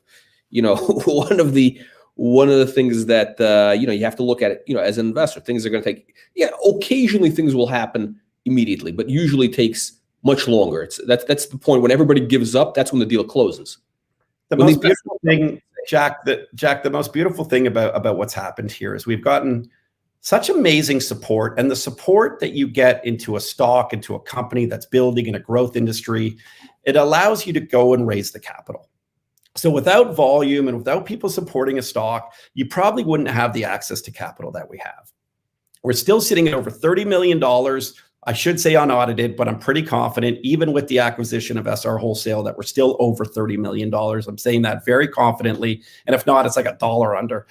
one of the things that you have to look at it. As an investor, things are going to take. Yeah, occasionally things will happen immediately, but usually takes much longer. That's the point when everybody gives up. That's when the deal closes. The most beautiful thing, Jack. The most beautiful thing about what's happened here is we've gotten such amazing support, and the support that you get into a stock, into a company that's building in a growth industry, it allows you to go and raise the capital. So without volume and without people supporting a stock, you probably wouldn't have the access to capital that we have. We're still sitting at over $30 million. I should say unaudited, but I'm pretty confident, even with the acquisition of SR Wholesale, that we're still over $30 million. I'm saying that very confidently. And if not, it's like $1 under.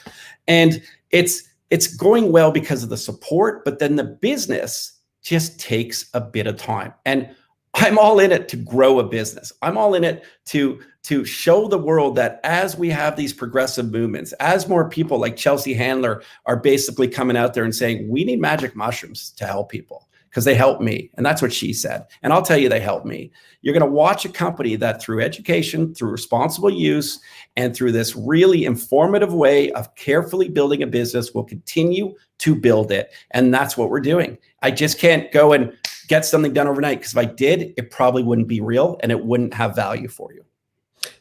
And it's going well because of the support, but then the business just takes a bit of time. And I'm all in it to grow a business. I'm all in it to show the world that as we have these progressive movements, as more people like Chelsea Handler are basically coming out there and saying, we need magic mushrooms to help people because they help me. And that's what she said. And I'll tell you, they help me. You're going to watch a company that through education, through responsible use, and through this really informative way of carefully building a business will continue to build it. And that's what we're doing. I just can't go and get something done overnight, because if I did, it probably wouldn't be real and it wouldn't have value for you.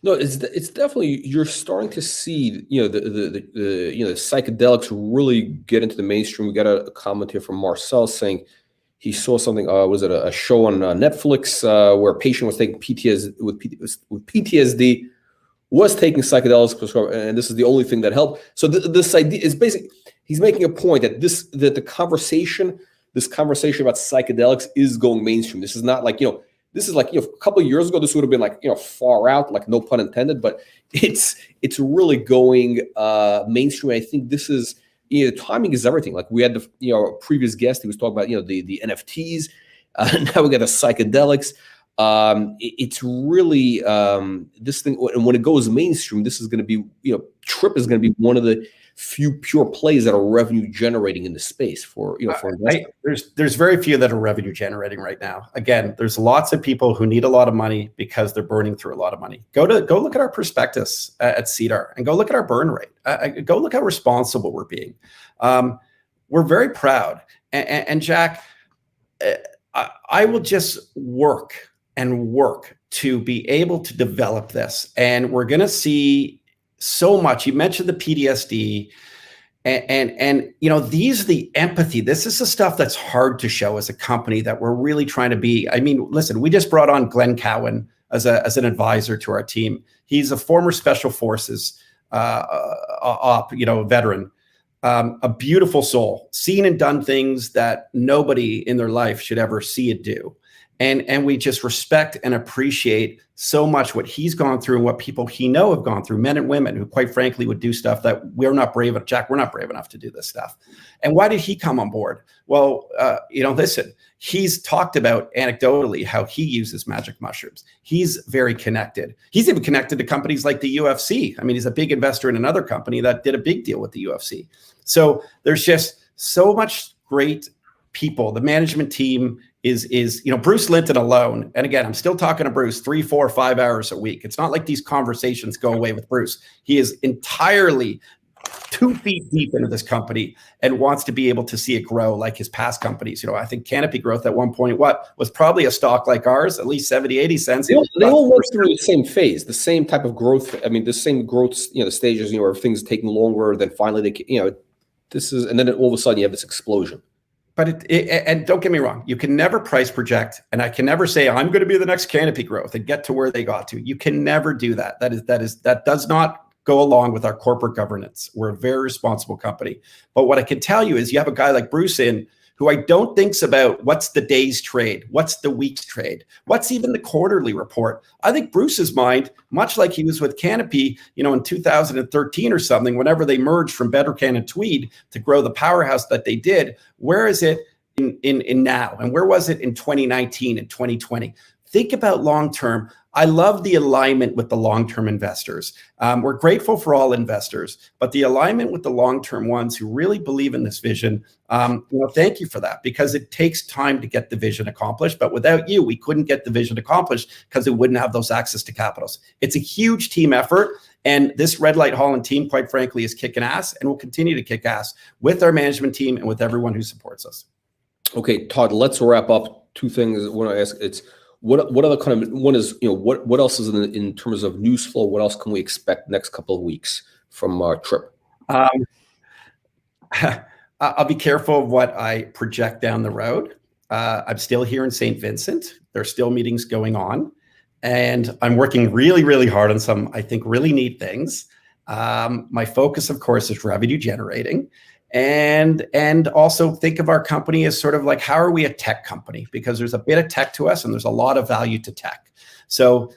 No, it's definitely, you're starting to see, the psychedelics really get into the mainstream. We got a comment here from Marcel saying he saw something, was it a show on Netflix where a patient was taking PTSD, was taking psychedelics, and this is the only thing that helped. So this idea is basically, he's making a point that the conversation about psychedelics is going mainstream. This is not like, this is like, a couple of years ago, this would have been like, far out, like no pun intended, but it's really going mainstream. I think this is, timing is everything. Like we had the, previous guest, he was talking about, the NFTs. Now we got the psychedelics. It's really this thing, and when it goes mainstream, this is going to be, TRWRF is going to be one of the few pure plays that are revenue generating in the space for investors. There's very few that are revenue generating right now. Again, there's lots of people who need a lot of money because they're burning through a lot of money. Go look at our prospectus at CDR and go look at our burn rate. Go look how responsible we're being. We're very proud. And Jack, I will just work to be able to develop this. And we're going to see so much. You mentioned the PTSD and these are the empathy. This is the stuff that's hard to show as a company that we're really trying to be. I mean, listen, we just brought on Glenn Cowan as an advisor to our team. He's a former Special Forces veteran, a beautiful soul, seen and done things that nobody in their life should ever see it do. And we just respect and appreciate so much what he's gone through and what people he know have gone through, men and women who quite frankly would do stuff that we're not brave enough. Jack, we're not brave enough to do this stuff. And why did he come on board? Well, listen, he's talked about anecdotally how he uses magic mushrooms. He's very connected. He's even connected to companies like the UFC. I mean, he's a big investor in another company that did a big deal with the UFC. So there's just so much great people. The management team is Bruce Linton alone. And again, I'm still talking to Bruce 3, 4, 5 hours a week. It's not like these conversations go away with Bruce. He is entirely 2 feet deep into this company and wants to be able to see it grow like his past companies. I think Canopy Growth at one point, was probably a stock like ours, at least 70, 80 cents. They all went through the same phase, the same type of growth. I mean, the same growth, the stages, where things taking longer, then finally this is, and then all of a sudden you have this explosion. But and don't get me wrong, you can never price project, and I can never say I'm going to be the next Canopy Growth and get to where they got to. You can never do that. That does not go along with our corporate governance. We're a very responsible company. But what I can tell you is you have a guy like Bruce in, who I don't think's about what's the day's trade, what's the week's trade, what's even the quarterly report. I think Bruce's mind, much like he was with Canopy, in 2013 or something, whenever they merged from Bettercan and Tweed to grow the powerhouse that they did, where is it in now? And where was it in 2019 and 2020? Think about long-term. I love the alignment with the long-term investors. We're grateful for all investors, but the alignment with the long-term ones who really believe in this vision, thank you for that, because it takes time to get the vision accomplished. But without you, we couldn't get the vision accomplished because we wouldn't have those access to capitals. It's a huge team effort. And this Red Light Holland team, quite frankly, is kicking ass and will continue to kick ass with our management team and with everyone who supports us. Okay, Todd, let's wrap up. Two things I want to ask. It's what other kind of one is, what else is in terms of news flow? What else can we expect next couple of weeks from TRIP? I'll be careful of what I project down the road. I'm still here in St. Vincent. There's still meetings going on, and I'm working really, really hard on some, I think, really neat things. My focus, of course, is revenue generating. And also think of our company as sort of like, how are we a tech company? Because there's a bit of tech to us and there's a lot of value to tech. So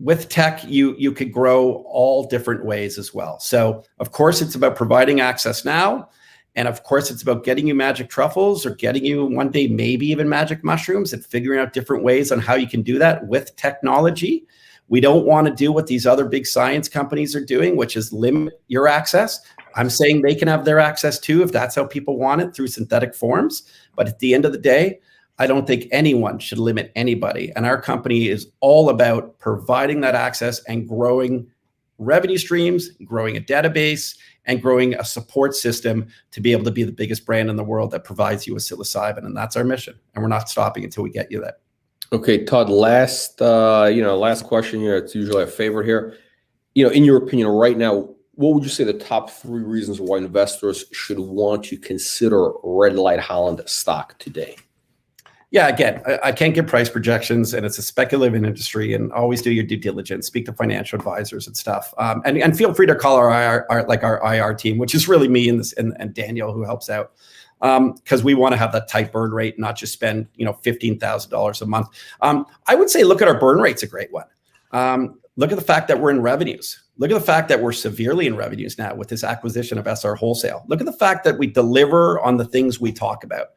with tech, you could grow all different ways as well. So of course, it's about providing access now. And of course, it's about getting you magic truffles or getting you one day, maybe even magic mushrooms, and figuring out different ways on how you can do that with technology. We don't want to do what these other big science companies are doing, which is limit your access. I'm saying they can have their access too, if that's how people want it, through synthetic forms. But at the end of the day, I don't think anyone should limit anybody. And our company is all about providing that access and growing revenue streams, growing a database, and growing a support system to be able to be the biggest brand in the world that provides you with psilocybin. And that's our mission. And we're not stopping until we get you that. Okay, Todd, last question here. It's usually a favorite here. In your opinion right now, what would you say the top 3 reasons why investors should want to consider Red Light Holland stock today? Yeah, again, I can't give price projections, and it's a speculative industry, and always do your due diligence, speak to financial advisors and stuff. And feel free to call our IR team, which is really me and Daniel, who helps out. Because we want to have that tight burn rate, not just spend $15,000 a month. I would say look at our burn rate's a great one. Look at the fact that we're in revenues. Look at the fact that we're severely in revenues now with this acquisition of SR Wholesale. Look at the fact that we deliver on the things we talk about.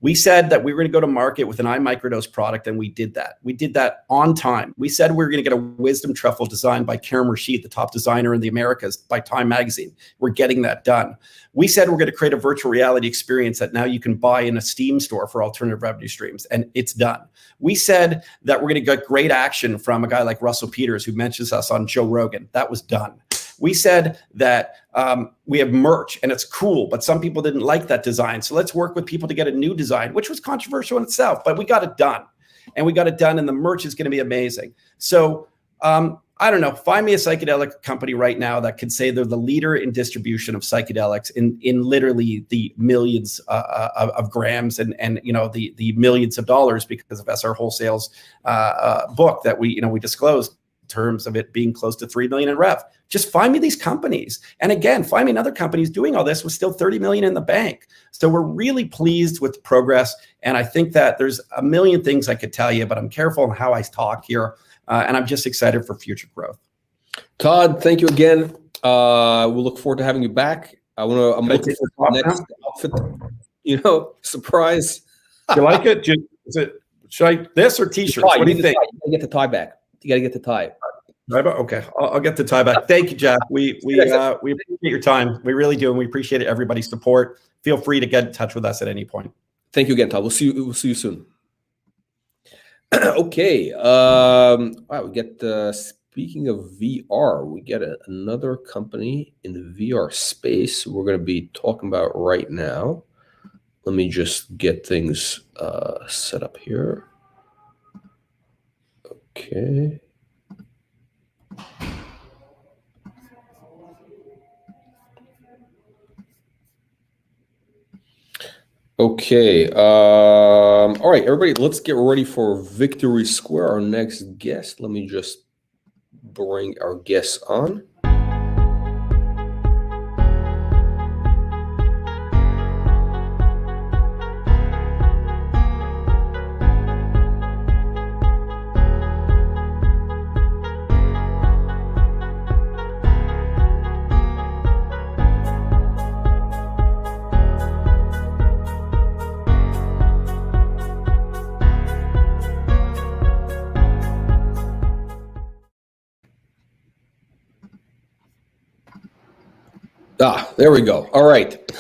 We said that we were going to go to market with an iMicrodose product, and we did that. We did that on time. We said we were going to get a wisdom truffle designed by Karim Rashid, the top designer in the Americas, by Time Magazine. We're getting that done. We said we're going to create a virtual reality experience that now you can buy in a Steam store for alternative revenue streams, and it's done. We said that we're going to get great action from a guy like Russell Peters, who mentions us on Joe Rogan. That was done. We said that we have merch and it's cool, but some people didn't like that design. So let's work with people to get a new design, which was controversial in itself, but we got it done. And we got it done, and the merch is going to be amazing. So I don't know, find me a psychedelic company right now that can say they're the leader in distribution of psychedelics in literally the millions of grams and the millions of dollars because of SR Wholesale's book that we disclosed in terms of it being close to 3 million in rev. Just find me these companies. And again, find me another companies doing all this with still 30 million in the bank. So we're really pleased with progress. And I think that there's a million things I could tell you, but I'm careful on how I talk here. And I'm just excited for future growth. Todd, thank you again. We'll look forward to having you back. I'm looking for the next outfit, surprise. Do you like it? Should I this or t-shirts? What do you think? You gotta get the tie back. You gotta get the tie. Okay, I'll get the tie back. Thank you, Jack. We appreciate your time. We really do, and we appreciate everybody's support. Feel free to get in touch with us at any point. Thank you again, Todd. We'll see you soon. Okay. Wow, we get speaking of VR, we get another company in the VR space we're going to be talking about right now. Let me just get things set up here. Okay. Okay. All right, everybody, let's get ready for Victory Square, our next guest. Let me just bring our guests on. There we go. All right.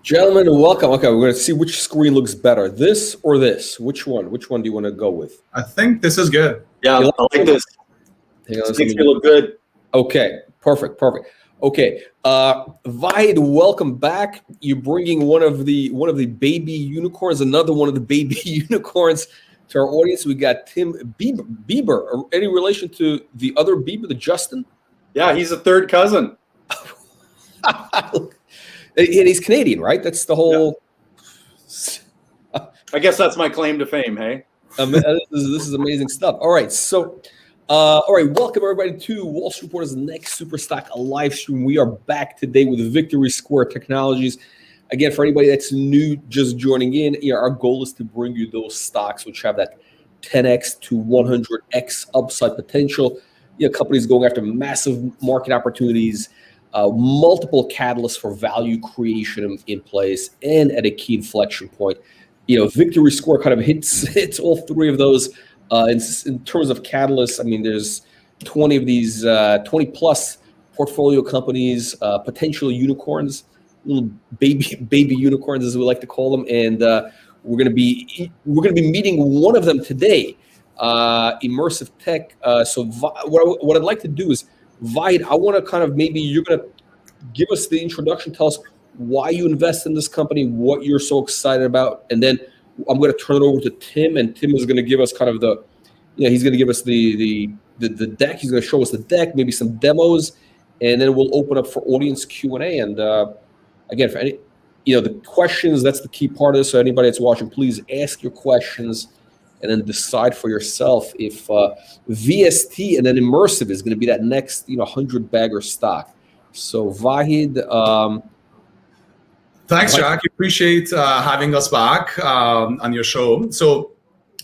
Gentlemen, welcome. Okay, we're going to see which screen looks better, this or this. Which one? Which one do you want to go with? I think this is good. Yeah, I like this. This makes me look good. Okay, perfect. Okay, Vahid, welcome back. You're bringing one of the baby unicorns, another one of the baby unicorns to our audience. We got Tim Bieber. Any relation to the other Bieber, the Justin? Yeah, he's a third cousin. And he's Canadian, right? That's the whole. Yeah. I guess that's my claim to fame. Hey, this is amazing stuff. All right, so, all right, welcome everybody to Wall Street Reporter's next Super Stock live stream. We are back today with Victory Square Technologies. Again, for anybody that's new, just joining in, our goal is to bring you those stocks which have that 10x to 100x upside potential. Companies going after massive market opportunities. Multiple catalysts for value creation in place and at a key inflection point. Victory Square kind of hits all three of those. In terms of catalysts, I mean, there's 20 of these, 20 plus portfolio companies, potential unicorns, little baby unicorns as we like to call them, and we're going to be meeting one of them today, Immersive Tech. So what I'd like to do is, Vahid, I want to kind of, maybe you're going to give us the introduction, tell us why you invest in this company, what you're so excited about, and then I'm going to turn it over to Tim, and Tim is going to give us kind of he's going to give us the deck. He's going to show us the deck, maybe some demos, and then we'll open up for audience Q&A. And again, for any, the questions, that's the key part of this. So anybody that's watching, please ask your questions and then decide for yourself if VST and then Immersive is going to be that next 100-bagger stock. So Vahid, thanks, Jack. Appreciate having us back on your show. So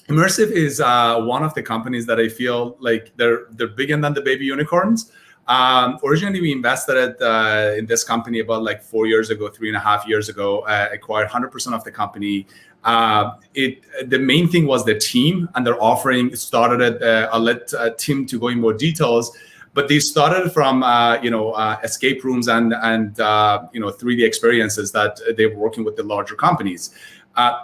Immersive is one of the companies that I feel like they're bigger than the baby unicorns. Originally, we invested in this company about 4 years ago, 3.5 years ago. Acquired 100% of the company. The main thing was the team and their offering. Started I'll let Tim to go in more details, but they started from escape rooms and 3D experiences that they were working with the larger companies.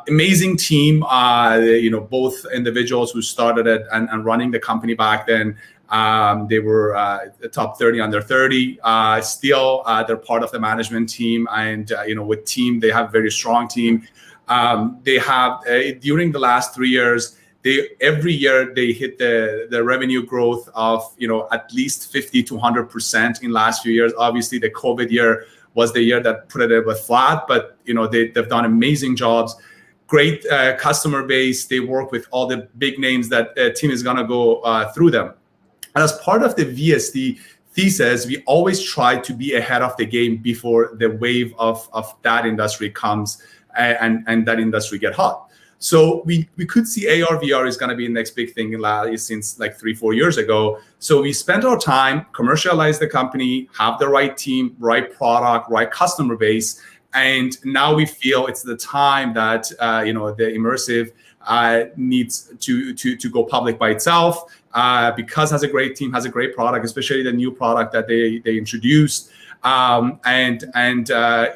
Amazing team. Both individuals who started it and running the company back then. They were the top 30 under 30. Still, they're part of the management team, and with team, they have a very strong team. They have during the last 3 years, every year they hit the revenue growth of at least 50 to 100% in last few years. Obviously, the COVID year was the year that put it a bit flat, but they've done amazing jobs. Great customer base. They work with all the big names that team is gonna go through them. And as part of the VST thesis, we always try to be ahead of the game before the wave of that industry comes and that industry get hot. So we could see AR/VR is going to be the next big thing since 3-4 years ago. So we spent our time, commercialize the company, have the right team, right product, right customer base, and now we feel it's the time that the Immersive needs to go public by itself because it has a great team, has a great product, especially the new product that they introduced, and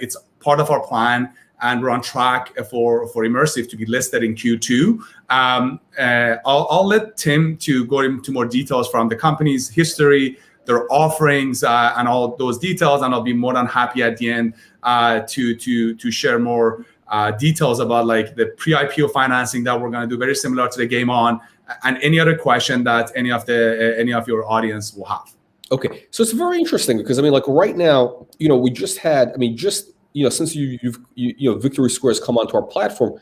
it's part of our plan. And we're on track for Immersive to be listed in Q2. I'll let Tim to go into more details from the company's history, their offerings, and all those details. And I'll be more than happy at the end to share more details about the pre-IPO financing that we're going to do, very similar to the Game On, and any other question that any of your audience will have. Okay, so it's very interesting because right now, we just had, since Victory Square has come onto our platform,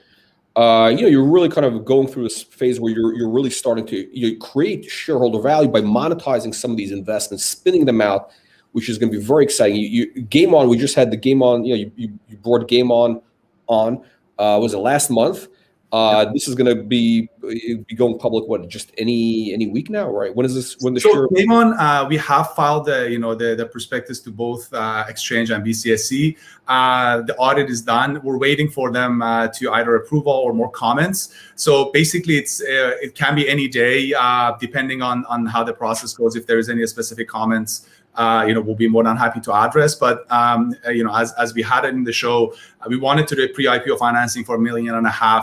you're really kind of going through this phase where you're really starting to create shareholder value by monetizing some of these investments, spinning them out, which is going to be very exciting. Game On, we just had the Game On. You brought Game On. Was it last month? This is going to be going public. What, just any week now, right? When is this? When the so Game On, we have filed the prospectus to both exchange and BCSE. The audit is done. We're waiting for them to either approval or more comments. So basically, it can be any day, depending on how the process goes. If there is any specific comments we'll be more than happy to address. But as we had it in the show, we wanted to do a pre-IPO financing for $1.5 million.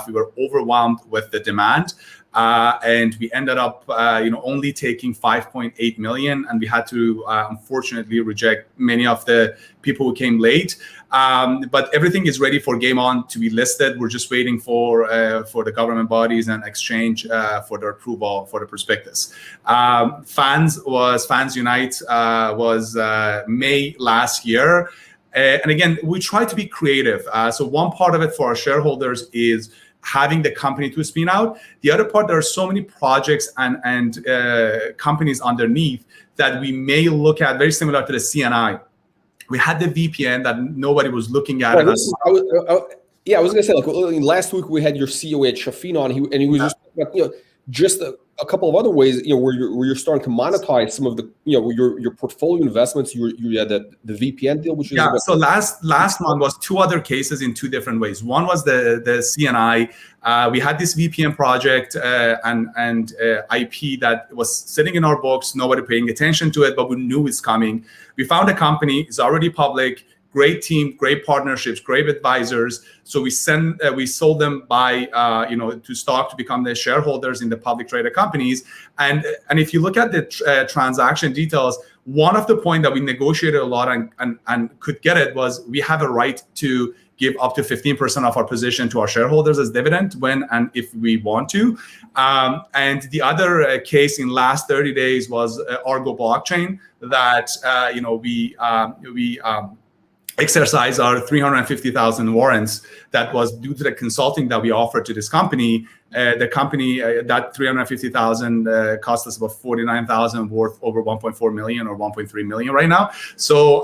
We were overwhelmed with the demand. And we ended up, only taking 5.8 million, and we had to unfortunately reject many of the people who came late. But everything is ready for Game On to be listed. We're just waiting for the government bodies and exchange for their approval for the prospectus. Fans Unite was May last year, and again, we try to be creative. So one part of it for our shareholders is having the company to spin out. The other part, there are so many projects and companies underneath that we may look at, very similar to the CNI. We had the VPN that nobody was looking at. Well, I was going to say, last week we had your CEO at Shafin on, and he was just talking about, just a couple of other ways, where you're starting to monetize some of the, your portfolio investments. You had the VPN deal, which is so last month was two other cases in two different ways. One was the CNI. We had this VPN project and IP that was sitting in our books, nobody paying attention to it, but we knew it's coming. We found a company, it's already public. Great team, great partnerships, great advisors. So we sold them by to stock to become the shareholders in the public traded companies. And if you look at the transaction details, one of the points that we negotiated a lot and could get it was we have a right to give up to 15% of our position to our shareholders as dividend when and if we want to. And the other case in last 30 days was Argo blockchain that we exercise our 350,000 warrants that was due to the consulting that we offered to this company. The company, that 350,000 cost us about 49,000, worth over 1.4 million or 1.3 million right now. So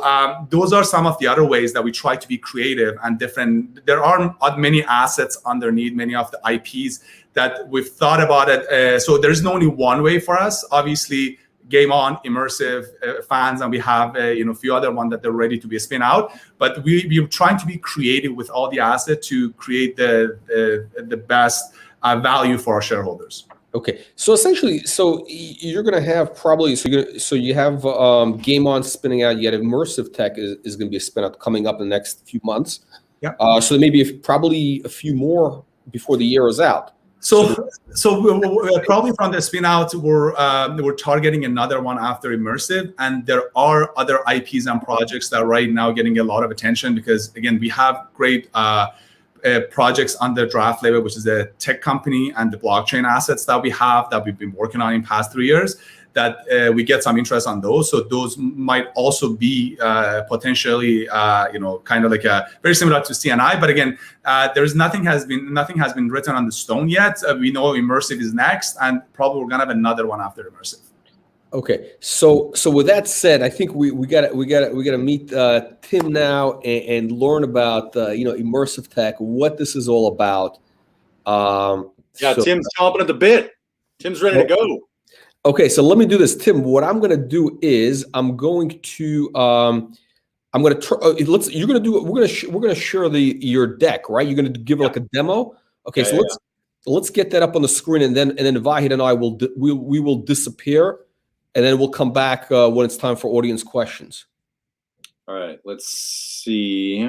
those are some of the other ways that we try to be creative and different. There are many assets underneath, many of the IPs that we've thought about it. So there's no only one way for us. Obviously, Game On, Immersive, Fans, and we have a few other ones that they're ready to be spin out. But we're trying to be creative with all the assets to create the best value for our shareholders. Okay, so essentially, you're going to have probably you have Game On spinning out. You had Immersive Tech is going to be a spin out coming up in the next few months. Yeah. So maybe probably a few more before the year is out. So we're probably from the spin out, we're targeting another one after Immersive, and there are other IPs and projects that are right now getting a lot of attention because again we have great projects under Draft Label, which is a tech company, and the blockchain assets that we've been working on in past 3 years. That we get some interest on those, so those might also be potentially, kind of like a very similar to CNI. But again, nothing has been written on the stone yet. We know Immersive is next, and probably we're gonna have another one after Immersive. Okay, so with that said, I think we gotta meet Tim now and learn about Immersive Tech, what this is all about. Tim's chomping at the bit. Tim's ready to go. Okay, so let me do this, Tim. What I'm going to do is we're going to share your deck, right? You're going to give like a demo. Okay, let's get that up on the screen, and then Vahid and I will disappear, and then we'll come back when it's time for audience questions. All right, let's see.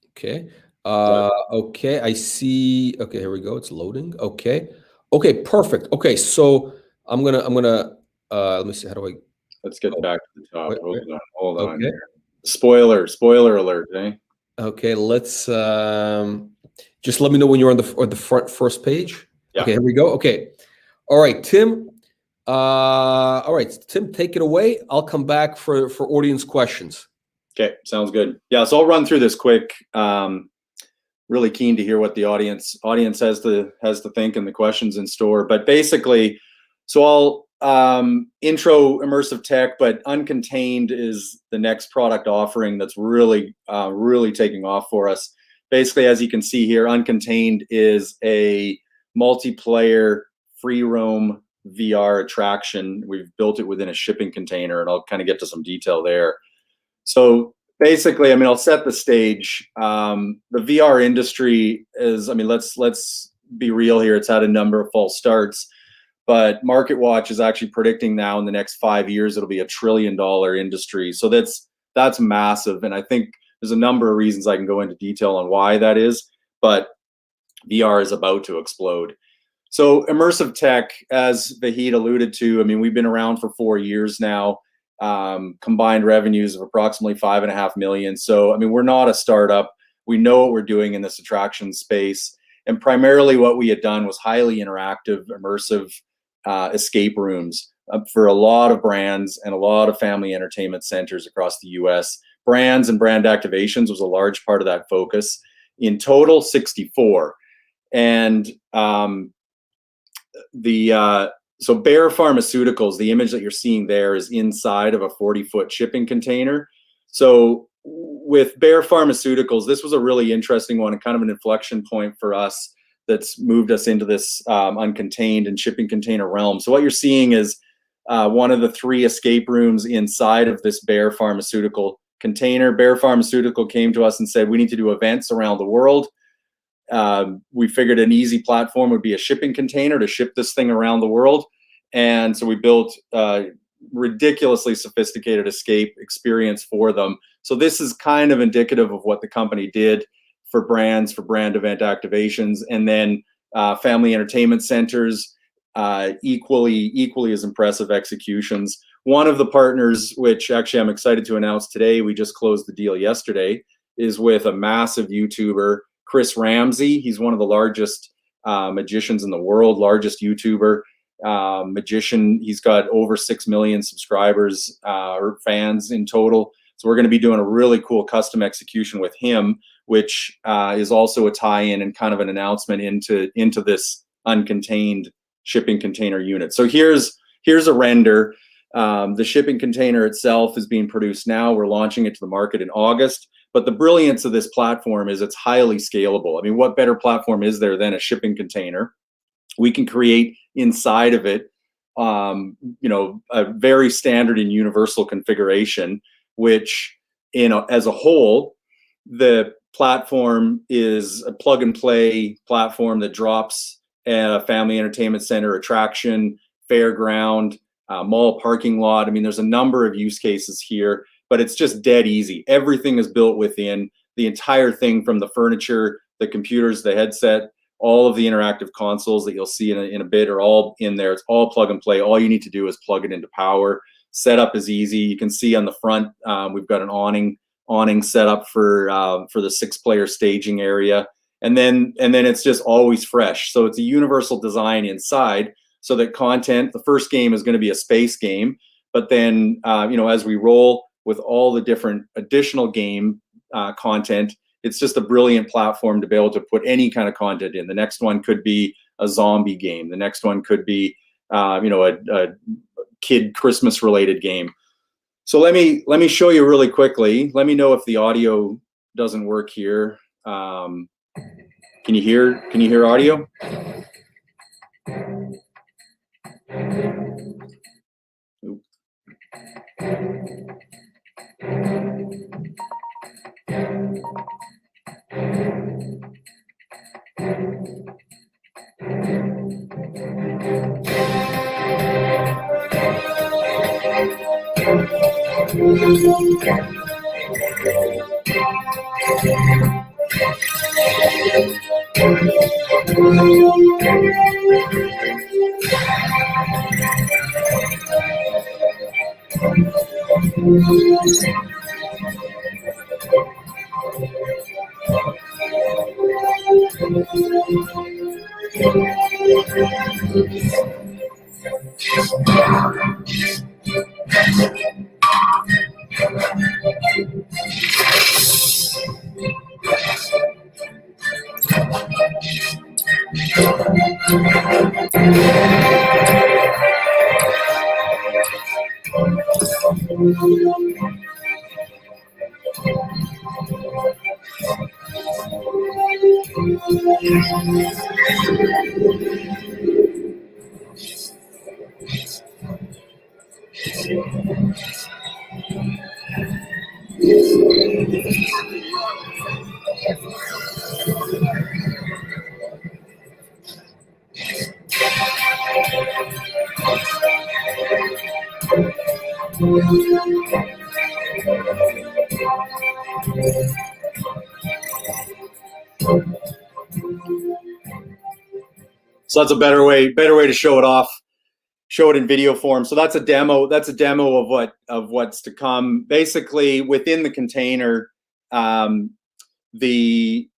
Okay. Okay, I see. Okay, here we go. It's loading. Okay, perfect. Okay, so I'm gonna let me see. How do I? Let's get back to the top. Hold on. Okay. Spoiler alert, eh? Okay, let's just let me know when you're on the first page. Yeah. Okay, here we go. Okay, all right, Tim. All right, Tim, take it away. I'll come back for audience questions. Okay, sounds good. Yeah, so I'll run through this quick. Really keen to hear what the audience has to think and the questions in store. But basically, so I'll intro Immersive Tech, but Uncontained is the next product offering that's really taking off for us. Basically, as you can see here, Uncontained is a multiplayer free roam VR attraction. We've built it within a shipping container, and I'll kind of get to some detail there. So basically, I'll set the stage. The VR industry is, let's be real here. It's had a number of false starts, but MarketWatch is actually predicting now in the next 5 years it'll be $1 trillion industry. So that's massive, and I think there's a number of reasons I can go into detail on why that is, but VR is about to explode. So immersive tech, as Vahid alluded to, I mean, we've been around for 4 years now, combined revenues of approximately 5.5 million. So, I mean, we're not a startup. We know what we're doing in this attraction space. And primarily what we had done was highly interactive, immersive escape rooms for a lot of brands and a lot of family entertainment centers across the US. Brands and brand activations was a large part of that focus. In total, 64. And so Bayer Pharmaceuticals, the image that you're seeing there is inside of a 40-foot shipping container. So with Bayer Pharmaceuticals, this was a really interesting one and kind of an inflection point for us that's moved us into this uncontained and shipping container realm. So what you're seeing is one of the 3 escape rooms inside of this Bayer Pharmaceutical container. Bayer Pharmaceutical came to us and said, we need to do events around the world. We figured an easy platform would be a shipping container to ship this thing around the world. And so we built a ridiculously sophisticated escape experience for them. So this is kind of indicative of what the company did for brands, for brand event activations, and then family entertainment centers, equally as impressive executions. One of the partners, which actually I'm excited to announce today, we just closed the deal yesterday, is with a massive YouTuber, Chris Ramsey. He's one of the largest magicians in the world, largest YouTuber magician. He's got over 6 million subscribers or fans in total. So we're going to be doing a really cool custom execution with him, which is also a tie-in and kind of an announcement into this uncontained shipping container unit. So here's a render. The shipping container itself is being produced now. We're launching it to the market in August. But the brilliance of this platform is it's highly scalable. I mean, what better platform is there than a shipping container? We can create inside of it, a very standard and universal configuration, which, as a whole, the platform is a plug and play platform that drops a family entertainment center, attraction, fairground, mall parking lot. I mean, there's a number of use cases here, but it's just dead easy. Everything is built within the entire thing, from the furniture, the computers, the headset, all of the interactive consoles that you'll see in a bit are all in there. It's all plug and play. All you need to do is plug it into power. Setup is easy. You can see on the front, we've got an awning set up for the 6-player staging area. And then it's just always fresh. So it's a universal design inside, so that content, the first game is going to be a space game, but then, as we roll with all the different additional game content, it's just a brilliant platform to be able to put any kind of content in. The next one could be a zombie game. The next one could be, a kid Christmas related game. So let me show you really quickly. Let me know if the audio doesn't work here. Can you hear audio? Oop. So that's a better way to show it off, show it in video form. So that's a demo. That's a demo of what's to come. Basically, within the container, the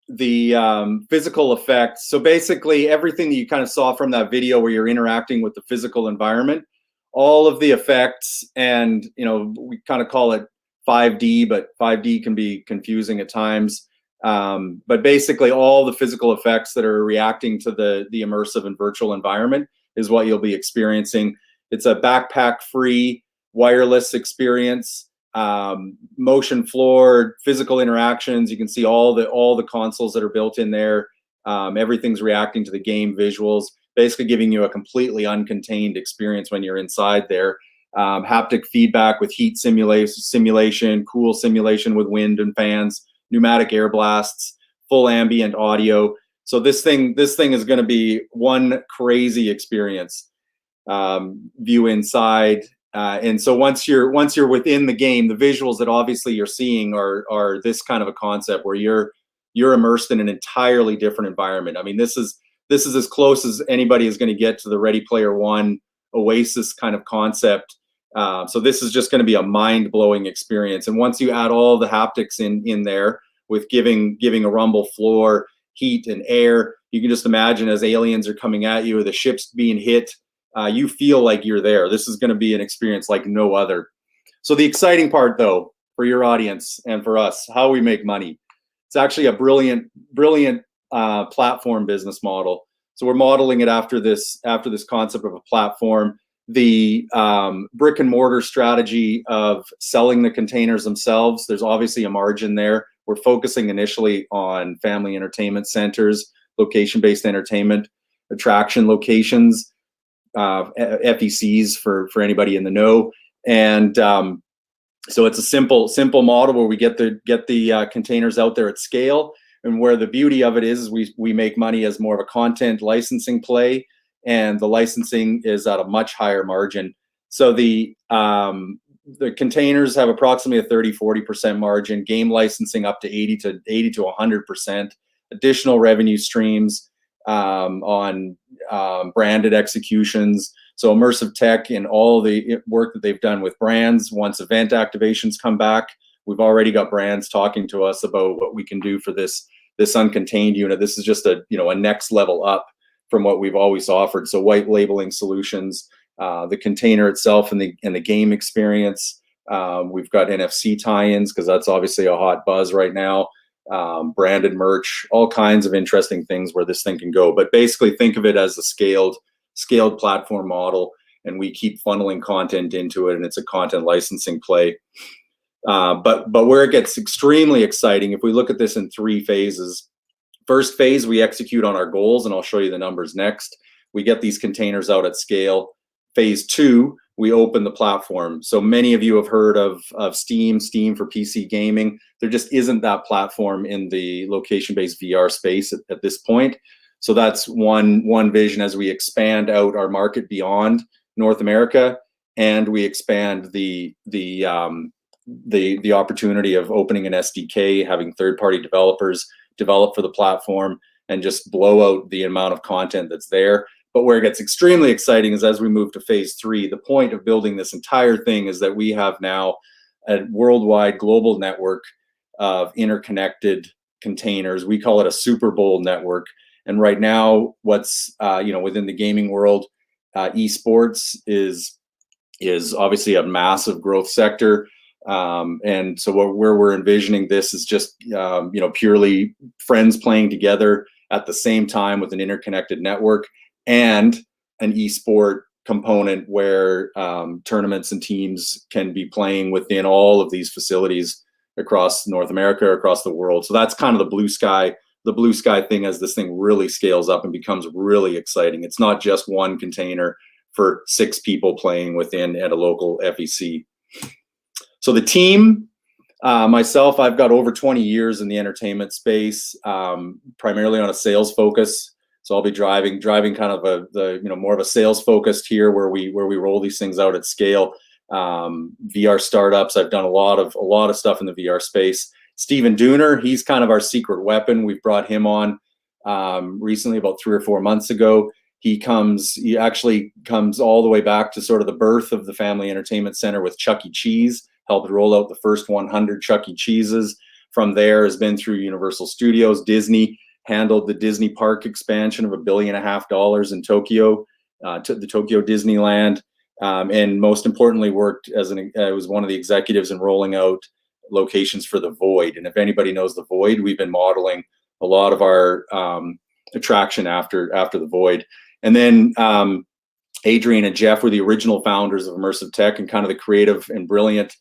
physical effects. So basically, everything that you kind of saw from that video, where you're interacting with the physical environment, all of the effects, and we kind of call it 5D, but 5D can be confusing at times. But basically, all the physical effects that are reacting to the immersive and virtual environment is what you'll be experiencing. It's a backpack-free wireless experience, motion floored, physical interactions. You can see all the consoles that are built in there. Everything's reacting to the game visuals, basically giving you a completely uncontained experience when you're inside there. Haptic feedback with heat simulation, cool simulation with wind and fans, pneumatic air blasts, full ambient audio. So this thing is going to be one crazy experience. View inside, and so once you're within the game, the visuals that obviously you're seeing are this kind of a concept where you're immersed in an entirely different environment. I mean, this is as close as anybody is going to get to the Ready Player One Oasis kind of concept. So this is just going to be a mind-blowing experience. And once you add all the haptics in there with giving a rumble floor, heat and air, you can just imagine as aliens are coming at you or the ship's being hit, you feel like you're there. This is going to be an experience like no other. So the exciting part, though, for your audience and for us, how we make money. It's actually a brilliant platform business model. So we're modeling it after this concept of a platform. The brick and mortar strategy of selling the containers themselves, there's obviously a margin there. We're focusing initially on family entertainment centers, location-based entertainment, attraction locations, FECs for anybody in the know. And so it's a simple model where we get the containers out there at scale. And where the beauty of it is we make money as more of a content licensing play, and the licensing is at a much higher margin. So the containers have approximately a 30-40% margin, game licensing up to 80 to 100%, additional revenue streams on branded executions. So immersive tech and all the work that they've done with brands. Once event activations come back, we've already got brands talking to us about what we can do for this uncontained unit. This is just a next level up from what we've always offered. So white labeling solutions, the container itself and the game experience. We've got NFC tie-ins because that's obviously a hot buzz right now. Branded merch, all kinds of interesting things where this thing can go. But basically think of it as a scaled platform model, and we keep funneling content into it, and it's a content licensing play. But where it gets extremely exciting, if we look at this in 3 phases. First phase, we execute on our goals, and I'll show you the numbers next. We get these containers out at scale. Phase 2, we open the platform. So many of you have heard of Steam for PC gaming. There just isn't that platform in the location-based VR space at this point. So that's one vision as we expand out our market beyond North America, and we expand the opportunity of opening an SDK, having third-party developers develop for the platform, and just blow out the amount of content that's there. But where it gets extremely exciting is as we move to phase 3, the point of building this entire thing is that we have now a worldwide global network of interconnected containers. We call it a Super Bowl network. And right now, what's within the gaming world, esports is obviously a massive growth sector. And so where we're envisioning this is just purely friends playing together at the same time with an interconnected network, and an esport component where tournaments and teams can be playing within all of these facilities across North America, across the world. So that's kind of the blue sky thing as this thing really scales up and becomes really exciting. It's not just one container for 6 people playing within at a local FEC. So the team, myself, I've got over 20 years in the entertainment space, primarily on a sales focus. So I'll be driving kind of more of a sales focused here, where we roll these things out at scale. VR startups. I've done a lot of stuff in the VR space. Steven Dooner, he's kind of our secret weapon. We've brought him on recently, about 3 or 4 months ago. He actually comes all the way back to sort of the birth of the Family Entertainment Center with Chuck E. Cheese, helped roll out the first 100 Chuck E. Cheeses. From there has been through Universal Studios, Disney, handled the Disney park expansion of $1.5 billion in Tokyo, to the Tokyo Disneyland, and most importantly worked as was one of the executives in rolling out locations for the Void. And if anybody knows the Void, we've been modeling a lot of our attraction after the Void. And then Adrian and Jeff were the original founders of Immersive Tech and kind of the creative and brilliant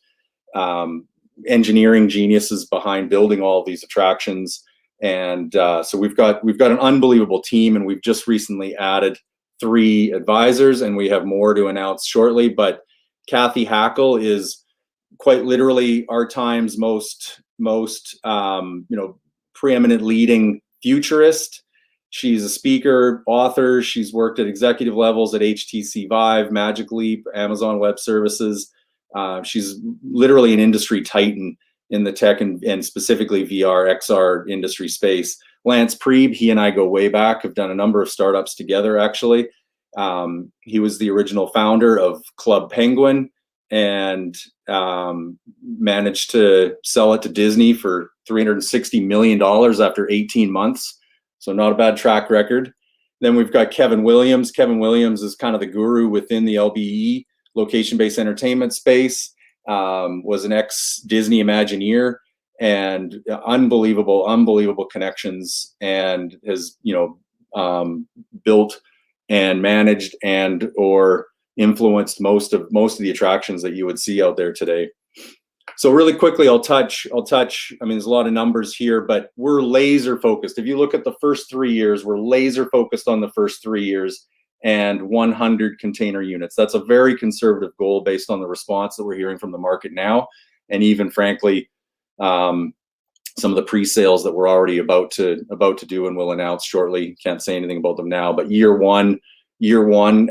engineering geniuses behind building all of these attractions. And so we've got an unbelievable team, and we've just recently added 3 advisors, and we have more to announce shortly. But Kathy Hackle is quite literally our time's most preeminent leading futurist. She's a speaker, author. She's worked at executive levels at HTC Vive, Magic Leap, Amazon Web Services. She's literally an industry titan in the tech and specifically VR, XR industry space. Lance Preeb, he and I go way back, have done a number of startups together, actually. He was the original founder of Club Penguin and managed to sell it to Disney for $360 million after 18 months. So not a bad track record. Then we've got Kevin Williams. Kevin Williams is kind of the guru within the LBE, location-based entertainment space, was an ex-Disney Imagineer, and unbelievable connections, and has built and managed and or influenced most of the attractions that you would see out there today. So really quickly, I'll touch. I mean, there's a lot of numbers here, but we're laser focused. If you look at the first 3 years, we're laser focused on the first 3 years and 100 container units. That's a very conservative goal based on the response that we're hearing from the market now, and even frankly, some of the pre-sales that we're already about to do and we'll announce shortly. Can't say anything about them now, but year one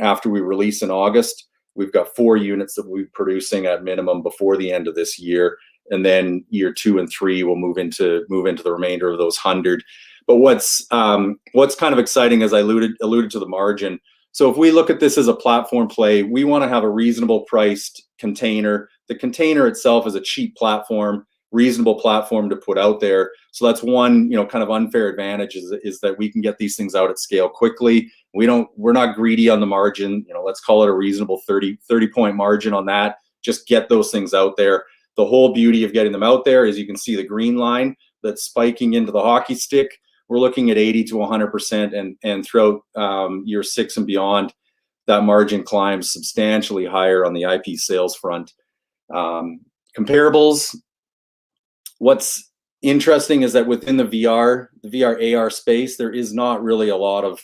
after we release in August, we've got 4 units that we'll be producing at minimum before the end of this year, and then year 2 and 3 we'll move into the remainder of those 100. But what's kind of exciting, as I alluded to the margin. So if we look at this as a platform play, we want to have a reasonable priced container. The container itself is a cheap platform, reasonable platform to put out there. So that's one, kind of unfair advantage is that we can get these things out at scale quickly. We're not greedy on the margin. Let's call it a reasonable 30 point margin on that. Just get those things out there. The whole beauty of getting them out there is you can see the green line that's spiking into the hockey stick. We're looking at 80 to 100%, and throughout year 6 and beyond, that margin climbs substantially higher on the IP sales front. Comparables. What's interesting is that within the VR AR space, there is not really a lot of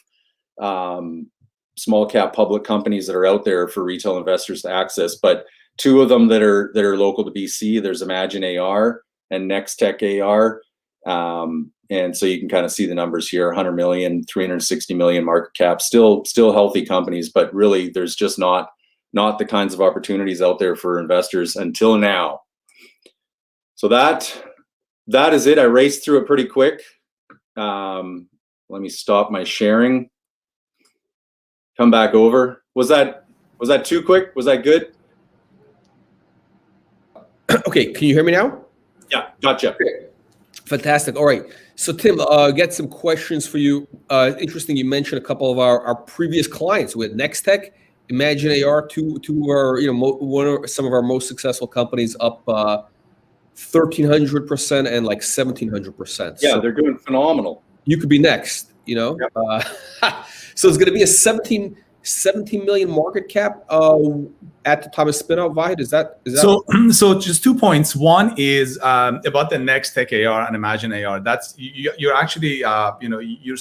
small cap public companies that are out there for retail investors to access, but 2 of them that are local to BC. There's Imagine AR and Next Tech AR. And so you can kind of see the numbers here: 100 million, 360 million market cap, still healthy companies, but really there's just not the kinds of opportunities out there for investors until now. So that is it. I raced through it pretty quick. Let me stop my sharing. Come back over. Was that too quick? Was that good? Okay, can you hear me now? Yeah, gotcha. Okay. Fantastic. All right. So Tim, get some questions for you. Interesting, you mentioned a couple of our previous clients. We had Nextech, Imagine AR, two are some of our most successful companies, up 1,300% and like 1,700%. Yeah, so they're doing phenomenal. You could be next. Yep. So it's going to be a 17 million market cap at the time of spin-out. Vahid, is that so just 2 points. One is about the Next Tech AR and Imagine AR. That's you're actually you're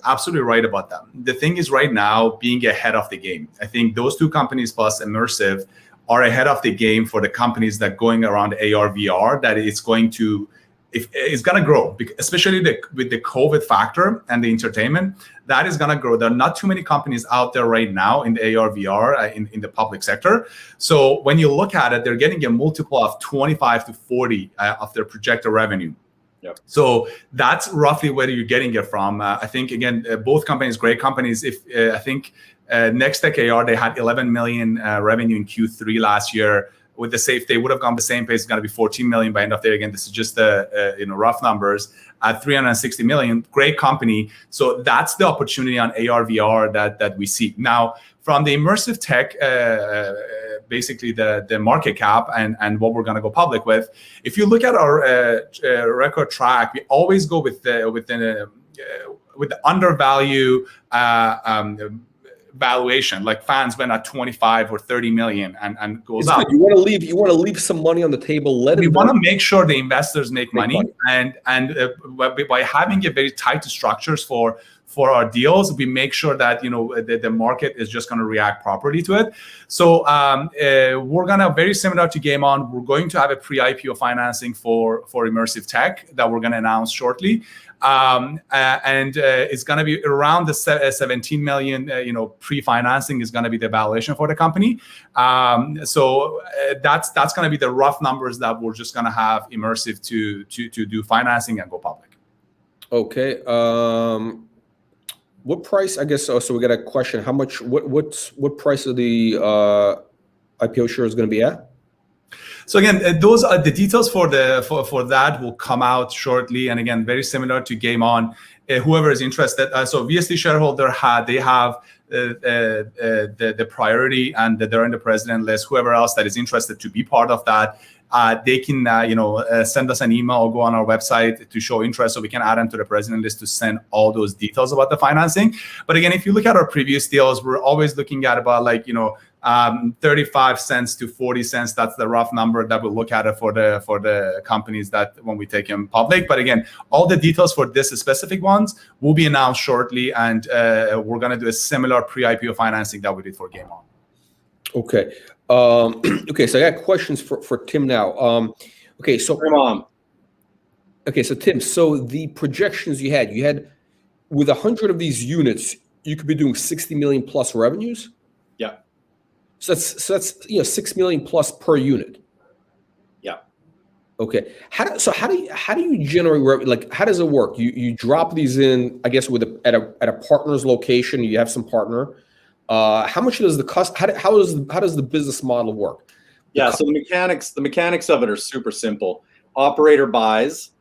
absolutely right about that. The thing is, right now, being ahead of the game. I think those 2 companies plus Immersive are ahead of the game for the companies that going around AR VR, that it's going to if it's going to grow, especially with the COVID factor and the entertainment, that is going to grow. There are not too many companies out there right now in the AR, VR, in the public sector. So when you look at it, they're getting a multiple of 25 to 40 of their projected revenue. Yep. So that's roughly where you're getting it from. I think, again, both companies, great companies. If I think Next Tech AR, they had 11 million revenue in Q3 last year. With the safe, they would have gone the same pace. It's going to be 14 million by end of the year. Again, this is just the rough numbers. At 360 million, great company. So that's the opportunity on AR VR that we see now from the immersive tech. Basically, the market cap and what we're going to go public with. If you look at our record track, we always go with the undervalue valuation, like fans went at 25 or 30 million and goes up. You want to leave some money on the table. We want to make sure the investors make money. And by having a very tight structures for our deals, we make sure that the market is just going to react properly to it. So we're going to, very similar to Game On, we're going to have a pre-IPO financing for immersive tech that we're going to announce shortly. And it's going to be around the 17 million, pre-financing is going to be the valuation for the company. So that's going to be the rough numbers that we're just going to have immersive to do financing and go public. Okay. What price? I guess so we got a question. How much? What price of the IPO share is going to be at? So again, those are the details for that will come out shortly. And again, very similar to Game On. Whoever is interested, so VST shareholder they have the priority and they're in the president list. Whoever else that is interested to be part of that, they can send us an email or go on our website to show interest so we can add them to the president list to send all those details about the financing. But again, if you look at our previous deals, we're always looking at about 35 cents to 40 cents. That's the rough number that we'll look at it for the companies that when we take them public. But again, all the details for this specific ones will be announced shortly, and we're going to do a similar pre-IPO financing that we did for Game On. Okay. Okay. So I got questions for Tim now. Okay. So Okay. So Tim, so the projections you had with 100 of these units, you could be doing 60 million plus revenues. Yeah. So that's 6 million plus per unit. Yeah. Okay. How do you generate revenue? Like, how does it work? You drop these in, I guess, at a partner's location. You have some partner. How much does the cost? How does the business model work? Yeah. So the mechanics of it are super simple. Operator buys,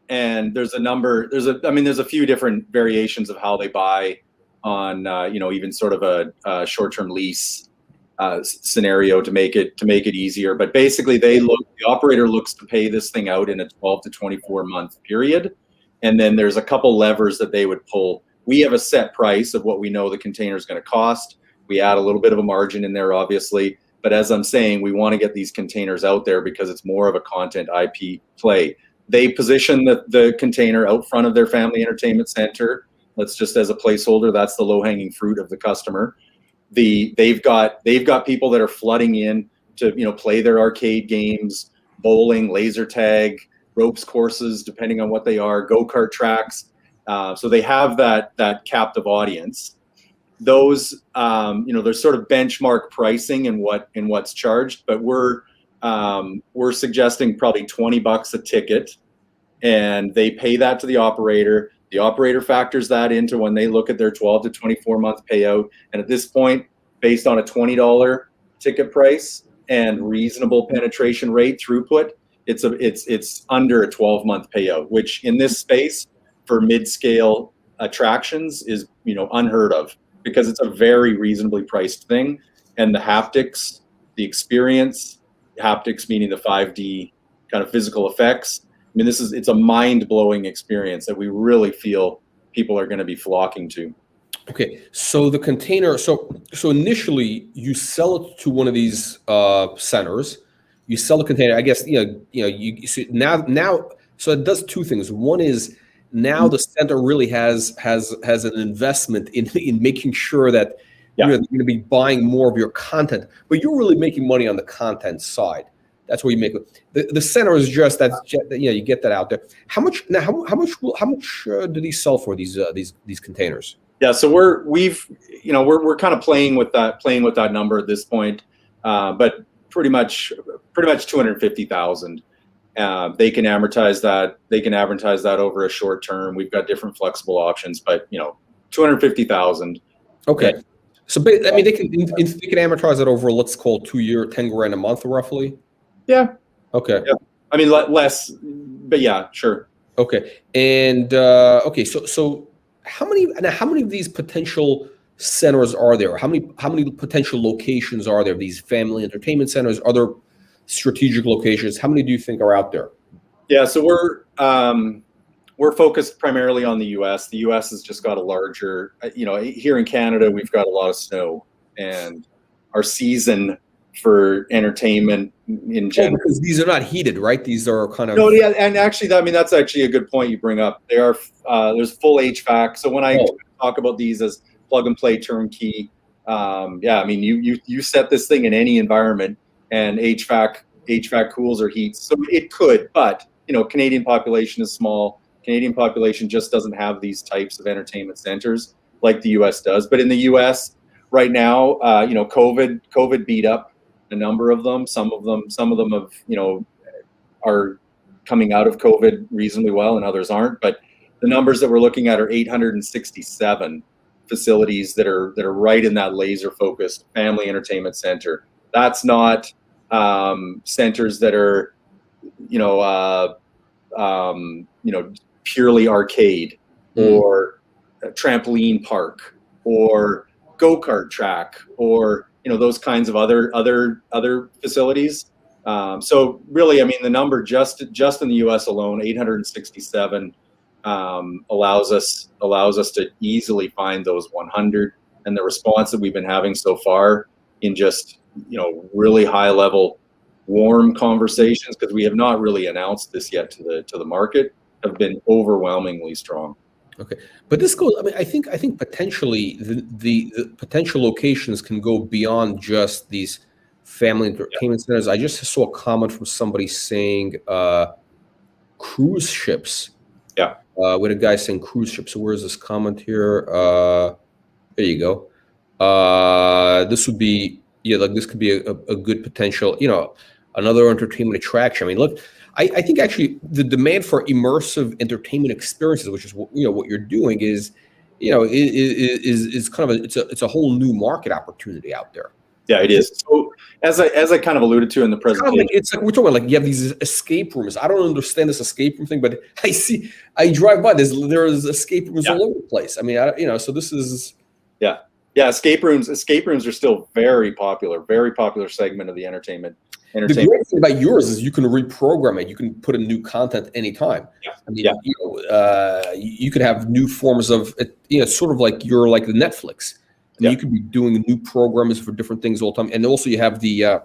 and there's a few different variations of how they buy on even sort of a short-term lease scenario to make it easier. But basically, the operator looks to pay this thing out in a 12 to 24 month period, and then there's a couple levers that they would pull. We have a set price of what we know the container is going to cost. We add a little bit of a margin in there, obviously. But as I'm saying, we want to get these containers out there because it's more of a content IP play. They position the container out front of their family entertainment center. That's just as a placeholder. That's the low-hanging fruit of the customer. They've got people that are flooding in to play their arcade games, bowling, laser tag, ropes courses, depending on what they are, go-kart tracks. So they have that captive audience. Those there's sort of benchmark pricing in what's charged, but we're suggesting probably $20 a ticket, and they pay that to the operator. The operator factors that into when they look at their 12 to 24 month payout. And at this point, based on a $20 ticket price and reasonable penetration rate throughput, it's under a 12-month payout, which in this space for mid-scale attractions is unheard of, because it's a very reasonably priced thing. And the haptics, the experience, haptics meaning the 5D kind of physical effects, I mean, it's a mind-blowing experience that we really feel people are going to be flocking to. Okay, so the container, so initially you sell it to one of these centers. You sell the container. I guess you see now. So it does two things. One is now the center really has an investment in making sure that they're going to be buying more of your content, but you're really making money on the content side. That's where you make the center is just that's you get that out there. How much now? How much do these sell for these containers? Yeah, so we're kind of playing with that number at this point, but pretty much 250,000. They can amortize that. They can amortize that over a short term. We've got different flexible options, but 250,000. Okay. So I mean, they can amortize it over, let's call 2 year, 10 grand a month, roughly. Yeah. Okay. Yeah. I mean, less, but yeah, sure. Okay. And okay, so how many of these potential centers are there? How many potential locations are there? These family entertainment centers, other strategic locations. How many do you think are out there? Yeah. So we're focused primarily on the U.S. The U.S. has just got a larger, here in Canada, we've got a lot of snow, and our season for entertainment in general. Because these are not heated, right? These are kind of. No, yeah, and actually, that's actually a good point you bring up. They are there's full HVAC. So when I talk about these as plug and play turnkey, I mean you set this thing in any environment, and HVAC cools or heats. So it could, but Canadian population is small. Canadian population just doesn't have these types of entertainment centers like the U.S. does. But in the U.S. right now, COVID beat up a number of them. Some of them have, are coming out of COVID reasonably well, and others aren't. But the numbers that we're looking at are 867 facilities that are right in that laser focused family entertainment center. That's not centers that are, purely arcade or a trampoline park or go-kart track or those kinds of other facilities. So really, I mean, the number just in the U.S. alone, 867, allows us to easily find those 100. And the response that we've been having so far in just really high level, warm conversations, because we have not really announced this yet to the market, have been overwhelmingly strong. Okay, but this goes. I mean, I think potentially the potential locations can go beyond just these family entertainment centers. I just saw a comment from somebody saying cruise ships. Yeah. With a guy saying cruise ships. So where's this comment here? There you go. This would be this could be a good potential. Another entertainment attraction. I mean, look. I think actually the demand for immersive entertainment experiences, which is what you're doing, is kind of it's a whole new market opportunity out there. Yeah, it is. So as I kind of alluded to in the presentation, it's like we're talking about, like, you have these escape rooms. I don't understand this escape room thing, but I drive by. There's escape rooms all over the place. I mean, so this is escape rooms. Escape rooms are still very popular segment of the entertainment. The great thing about yours is you can reprogram it. You can put in new content anytime. Yeah. I mean, you could have new forms of it. Sort of like you're like the Netflix. I mean, you could be doing new programs for different things all the time. And also you have the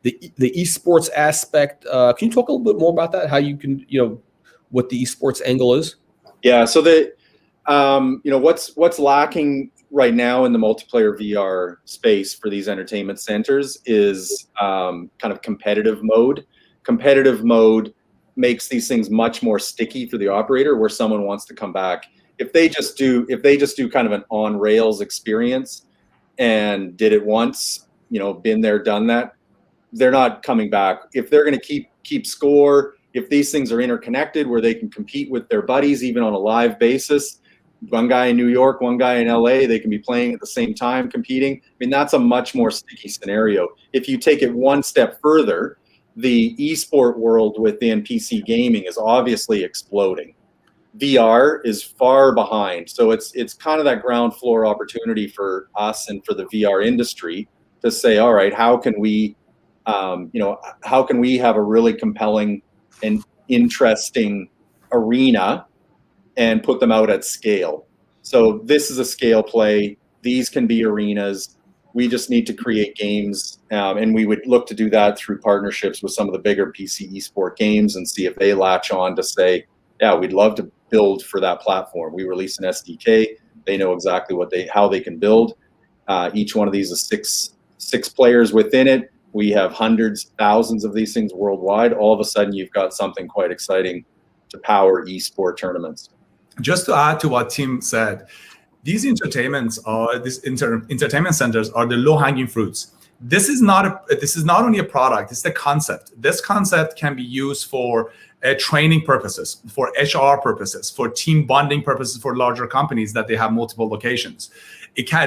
esports aspect. Can you talk a little bit more about that? How you can, what the esports angle is? Yeah. So what's lacking right now in the multiplayer VR space for these entertainment centers is kind of competitive mode. Competitive mode makes these things much more sticky for the operator, where someone wants to come back. If they just do kind of an on rails experience and did it once, been there, done that, they're not coming back. If they're going to keep score, if these things are interconnected where they can compete with their buddies even on a live basis, one guy in New York, one guy in LA, they can be playing at the same time, competing. I mean, that's a much more sticky scenario. If you take it one step further, the esport world within PC gaming is obviously exploding. VR is far behind. So it's kind of that ground floor opportunity for us and for the VR industry to say, all right, how can we have a really compelling and interesting arena and put them out at scale. So this is a scale play. These can be arenas. We just need to create games, and we would look to do that through partnerships with some of the bigger PC esport games and see if they latch on to say, yeah, we'd love to build for that platform. We release an SDK. They know exactly how they can build. Each one of these is six players within it. We have hundreds, thousands of these things worldwide. All of a sudden, you've got something quite exciting to power esport tournaments. Just to add to what Tim said, these entertainment centers are the low-hanging fruits. This is not only a product, it's the concept. This concept can be used for training purposes, for HR purposes, for team bonding purposes for larger companies that they have multiple locations.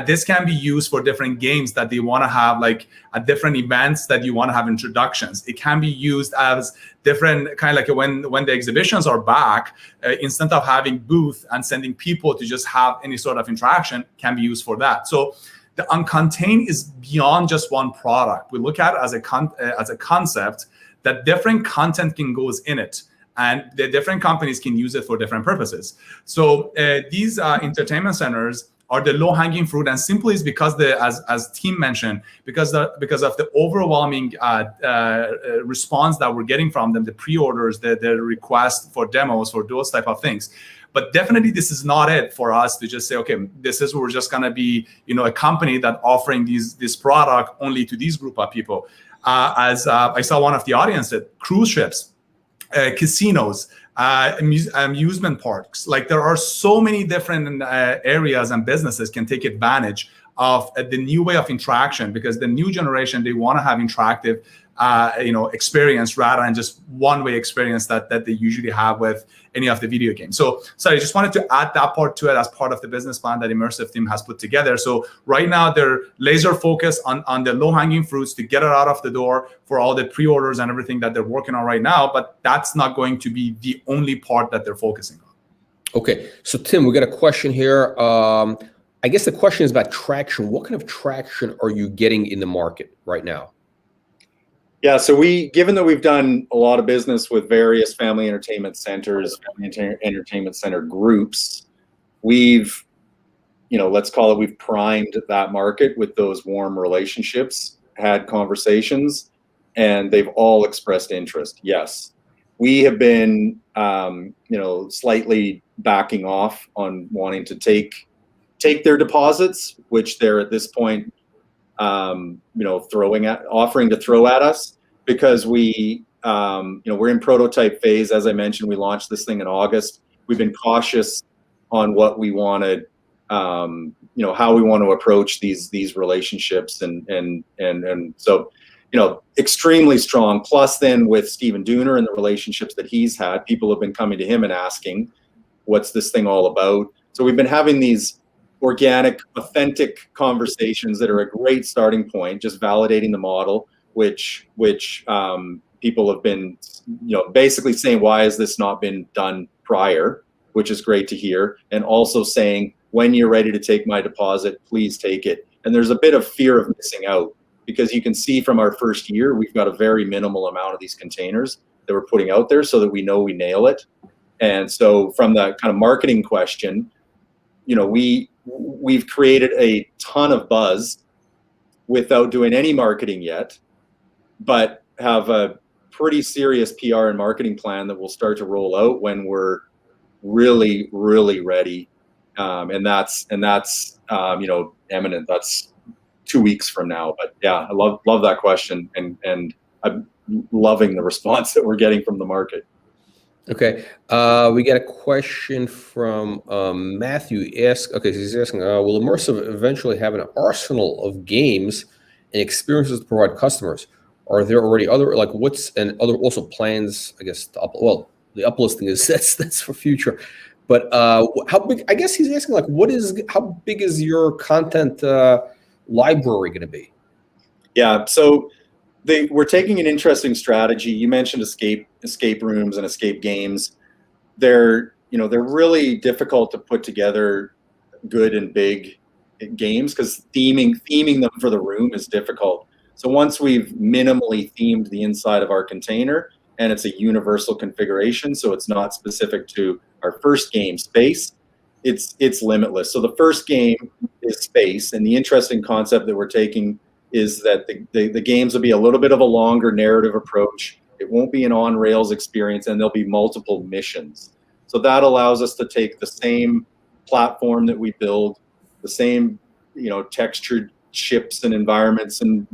This can be used for different games that they want to have, like at different events that you want to have introductions. It can be used as different kind of like when the exhibitions are back, instead of having booth and sending people to just have any sort of interaction, can be used for that. So the Uncontained is beyond just one product. We look at it as a concept that different content can goes in it, and the different companies can use it for different purposes. So these entertainment centers are the low-hanging fruit, and simply is because as Tim mentioned, because of the overwhelming response that we're getting from them, the pre-orders, the request for demos, for those type of things. But definitely, this is not it for us to just say, okay, we're just gonna be, a company that offering this product only to these group of people. As I saw one of the audience that cruise ships, casinos, amusement parks, like there are so many different areas and businesses can take advantage of the new way of interaction, because the new generation, they want to have interactive experience rather than just one-way experience that they usually have with any of the video games. So sorry, I just wanted to add that part to it as part of the business plan that Immersive team has put together. So right now they're laser focused on the low-hanging fruits to get it out of the door for all the pre-orders and everything that they're working on right now, but that's not going to be the only part that they're focusing on. Okay, so Tim, we got a question here. I guess the question is about traction. What kind of traction are you getting in the market right now? Yeah, so given that we've done a lot of business with various family entertainment centers, family entertainment center groups, we've, let's call it, we've primed that market with those warm relationships, had conversations, and they've all expressed interest. Yes, we have been, slightly backing off on wanting to take their deposits, which they're at this point, offering to throw at us, because we're in prototype phase. As I mentioned, we launched this thing in August. We've been cautious on what we wanted, how we want to approach these relationships, and so, extremely strong. Plus, then with Stephen Dooner and the relationships that he's had, people have been coming to him and asking, "What's this thing all about?" So we've been having these organic, authentic conversations that are a great starting point, just validating the model, which people have been, basically saying, why has this not been done prior, which is great to hear. And also saying, when you're ready to take my deposit, please take it. And there's a bit of fear of missing out, because you can see from our first year, we've got a very minimal amount of these containers that we're putting out there so that we know we nail it. And so from the kind of marketing question, we've created a ton of buzz without doing any marketing yet, but have a pretty serious PR and marketing plan that will start to roll out when we're really, really ready. And that's imminent. That's 2 weeks from now. But yeah, I love that question, and I'm loving the response that we're getting from the market. Okay, we got a question from Matthew. He's asking, will Immersive eventually have an arsenal of games and experiences to provide customers? Are there already other, also plans, I guess, the uplisting is that's for future. But how big, I guess he's asking, how big is your content library going to be? Yeah, so we're taking an interesting strategy. You mentioned escape rooms and escape games. They're really difficult to put together good and big games, because theming them for the room is difficult. So once we've minimally themed the inside of our container, and it's a universal configuration, so it's not specific to our first game, space, it's limitless. So the first game is space, and the interesting concept that we're taking is that the games will be a little bit of a longer narrative approach. It won't be an on-rails experience, and there'll be multiple missions. So that allows us to take the same platform that we build, the same textured ships and environments and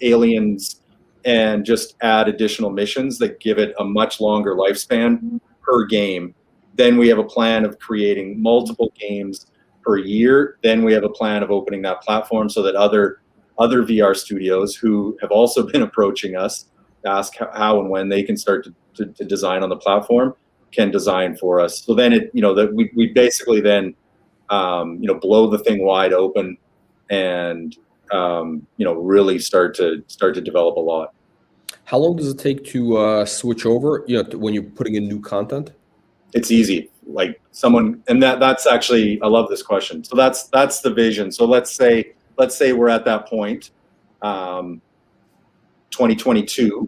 aliens and just add additional missions that give it a much longer lifespan per game. Then we have a plan of creating multiple games per year. Then we have a plan of opening that platform so that other VR studios who have also been approaching us to ask how and when they can start to design on the platform can design for us. So then that we basically then blow the thing wide open and really start to develop a lot. How long does it take to switch over? When you're putting in new content? It's easy. Like someone, and that's actually, I love this question. So that's the vision. So let's say we're at that point, 2022,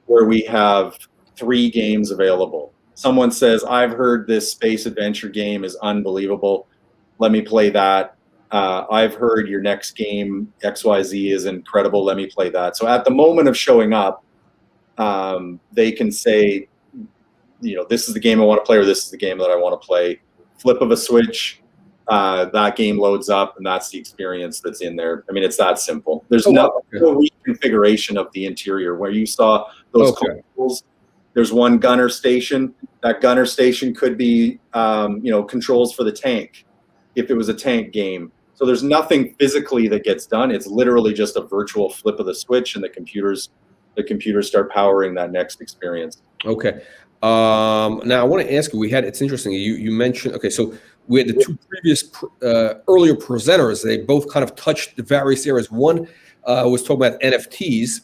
where we have 3 games available. Someone says, I've heard this space adventure game is unbelievable. Let me play that. I've heard your next game, XYZ, is incredible. Let me play that. So at the moment of showing up, they can say, this is the game I want to play, or this is the game that I want to play. Flip of a switch, that game loads up, and that's the experience that's in there. I mean, it's that simple. There's no reconfiguration of the interior. Where you saw those controls, there's one gunner station. That gunner station could be, controls for the tank, if it was a tank game. So there's nothing physically that gets done. It's literally just a virtual flip of the switch, and the computers start powering that next experience. Okay. Now I want to ask you, it's interesting. You mentioned, so we had the 2 previous earlier presenters. They both kind of touched the various areas. One was talking about NFTs,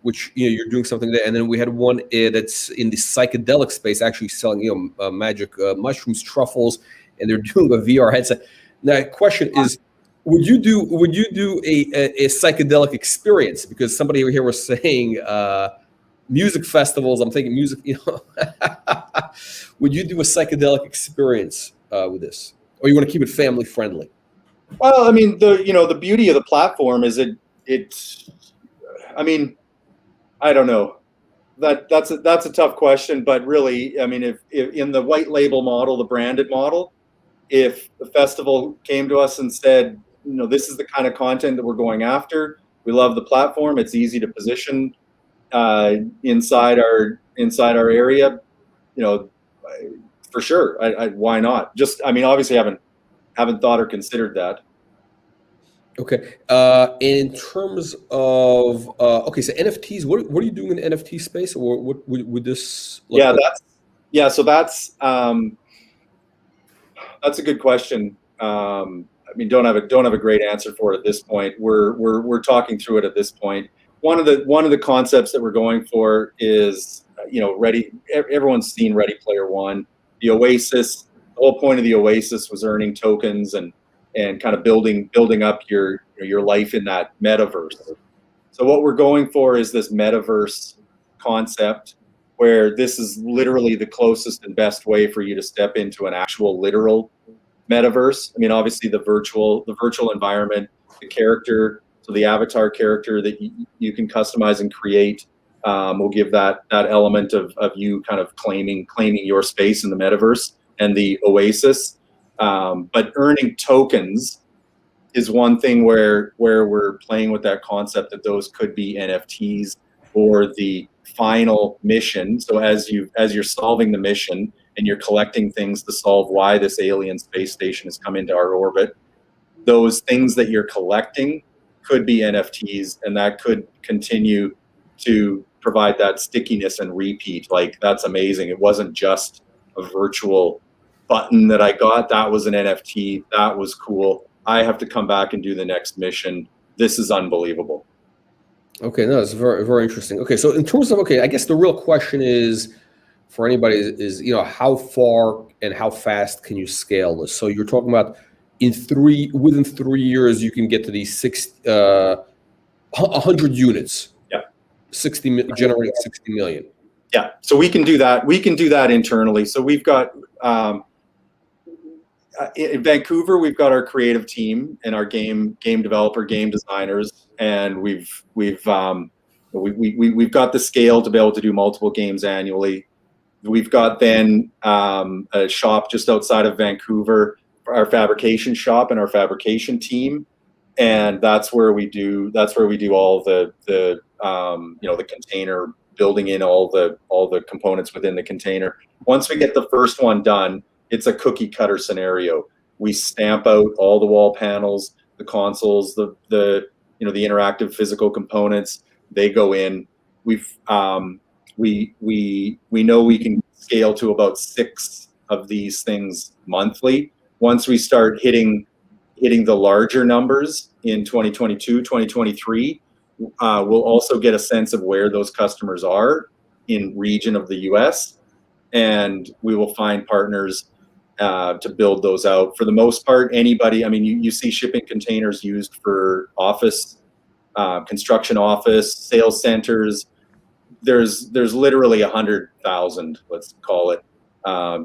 which you're doing something there, and then we had one that's in the psychedelic space, actually selling magic mushrooms, truffles, and they're doing a VR headset. Now, the question is, would you do a psychedelic experience? Because somebody over here was saying music festivals. I'm thinking music. Would you do a psychedelic experience with this, or you want to keep it family friendly? Well, I mean, the beauty of the platform is it's. I mean, I don't know. That's a tough question, but really, I mean, if in the white label model, the branded model, if the festival came to us and said, this is the kind of content that we're going after. We love the platform. It's easy to position inside our area. For sure. Why not? Just, I mean, obviously, haven't thought or considered that. Okay. In terms of so NFTs, what are you doing in the NFT space, or what would this? So that's a good question. I mean, don't have a great answer for it at this point. We're talking through it at this point. One of the concepts that we're going for is, everyone's seen Ready Player One. The Oasis, the whole point of the Oasis was earning tokens and kind of building up your life in that metaverse. So what we're going for is this metaverse concept, where this is literally the closest and best way for you to step into an actual literal metaverse. I mean, obviously the virtual environment, the character, so the avatar character that you can customize and create will give that element of you kind of claiming your space in the metaverse and the Oasis. But earning tokens is one thing where we're playing with that concept that those could be NFTs or the final mission. So as you're solving the mission and you're collecting things to solve why this alien space station has come into our orbit, those things that you're collecting could be NFTs, and that could continue to provide that stickiness and repeat. Like, that's amazing. It wasn't just a virtual button that I got. That was an NFT. That was cool. I have to come back and do the next mission. This is unbelievable. Okay, no, it's very, very interesting. Okay, so in terms of, I guess the real question is, for anybody, is how far and how fast can you scale this? So you're talking about within 3 years you can get to these 100 units. Yeah, generating 60 million. Yeah, so we can do that. We can do that internally. So we've got in Vancouver, we've got our creative team and our game developer, game designers, and we've got the scale to be able to do multiple games annually. We've got then a shop just outside of Vancouver, our fabrication shop and our fabrication team, and that's where we do all the the container, building in all the components within the container. Once we get the first one done, it's a cookie cutter scenario. We stamp out all the wall panels, the consoles, the interactive physical components. They go in. We know we can scale to about 6 of these things monthly. Once we start hitting the larger numbers in 2022, 2023, we'll also get a sense of where those customers are in region of the US, and we will find partners to build those out. For the most part, anybody, I mean, you see shipping containers used for office, construction office, sales centers. There's literally 100,000, let's call it,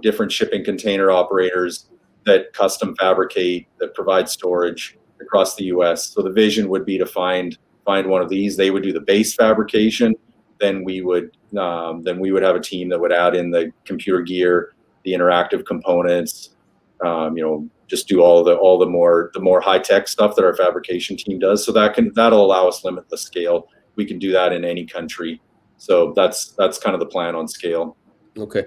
different shipping container operators that custom fabricate, that provide storage across the US. So the vision would be to find one of these. They would do the base fabrication. Then we would have a team that would add in the computer gear, the interactive components, just do all the more high tech stuff that our fabrication team does. So that'll allow us limitless scale. We can do that in any country. So that's kind of the plan on scale. Okay.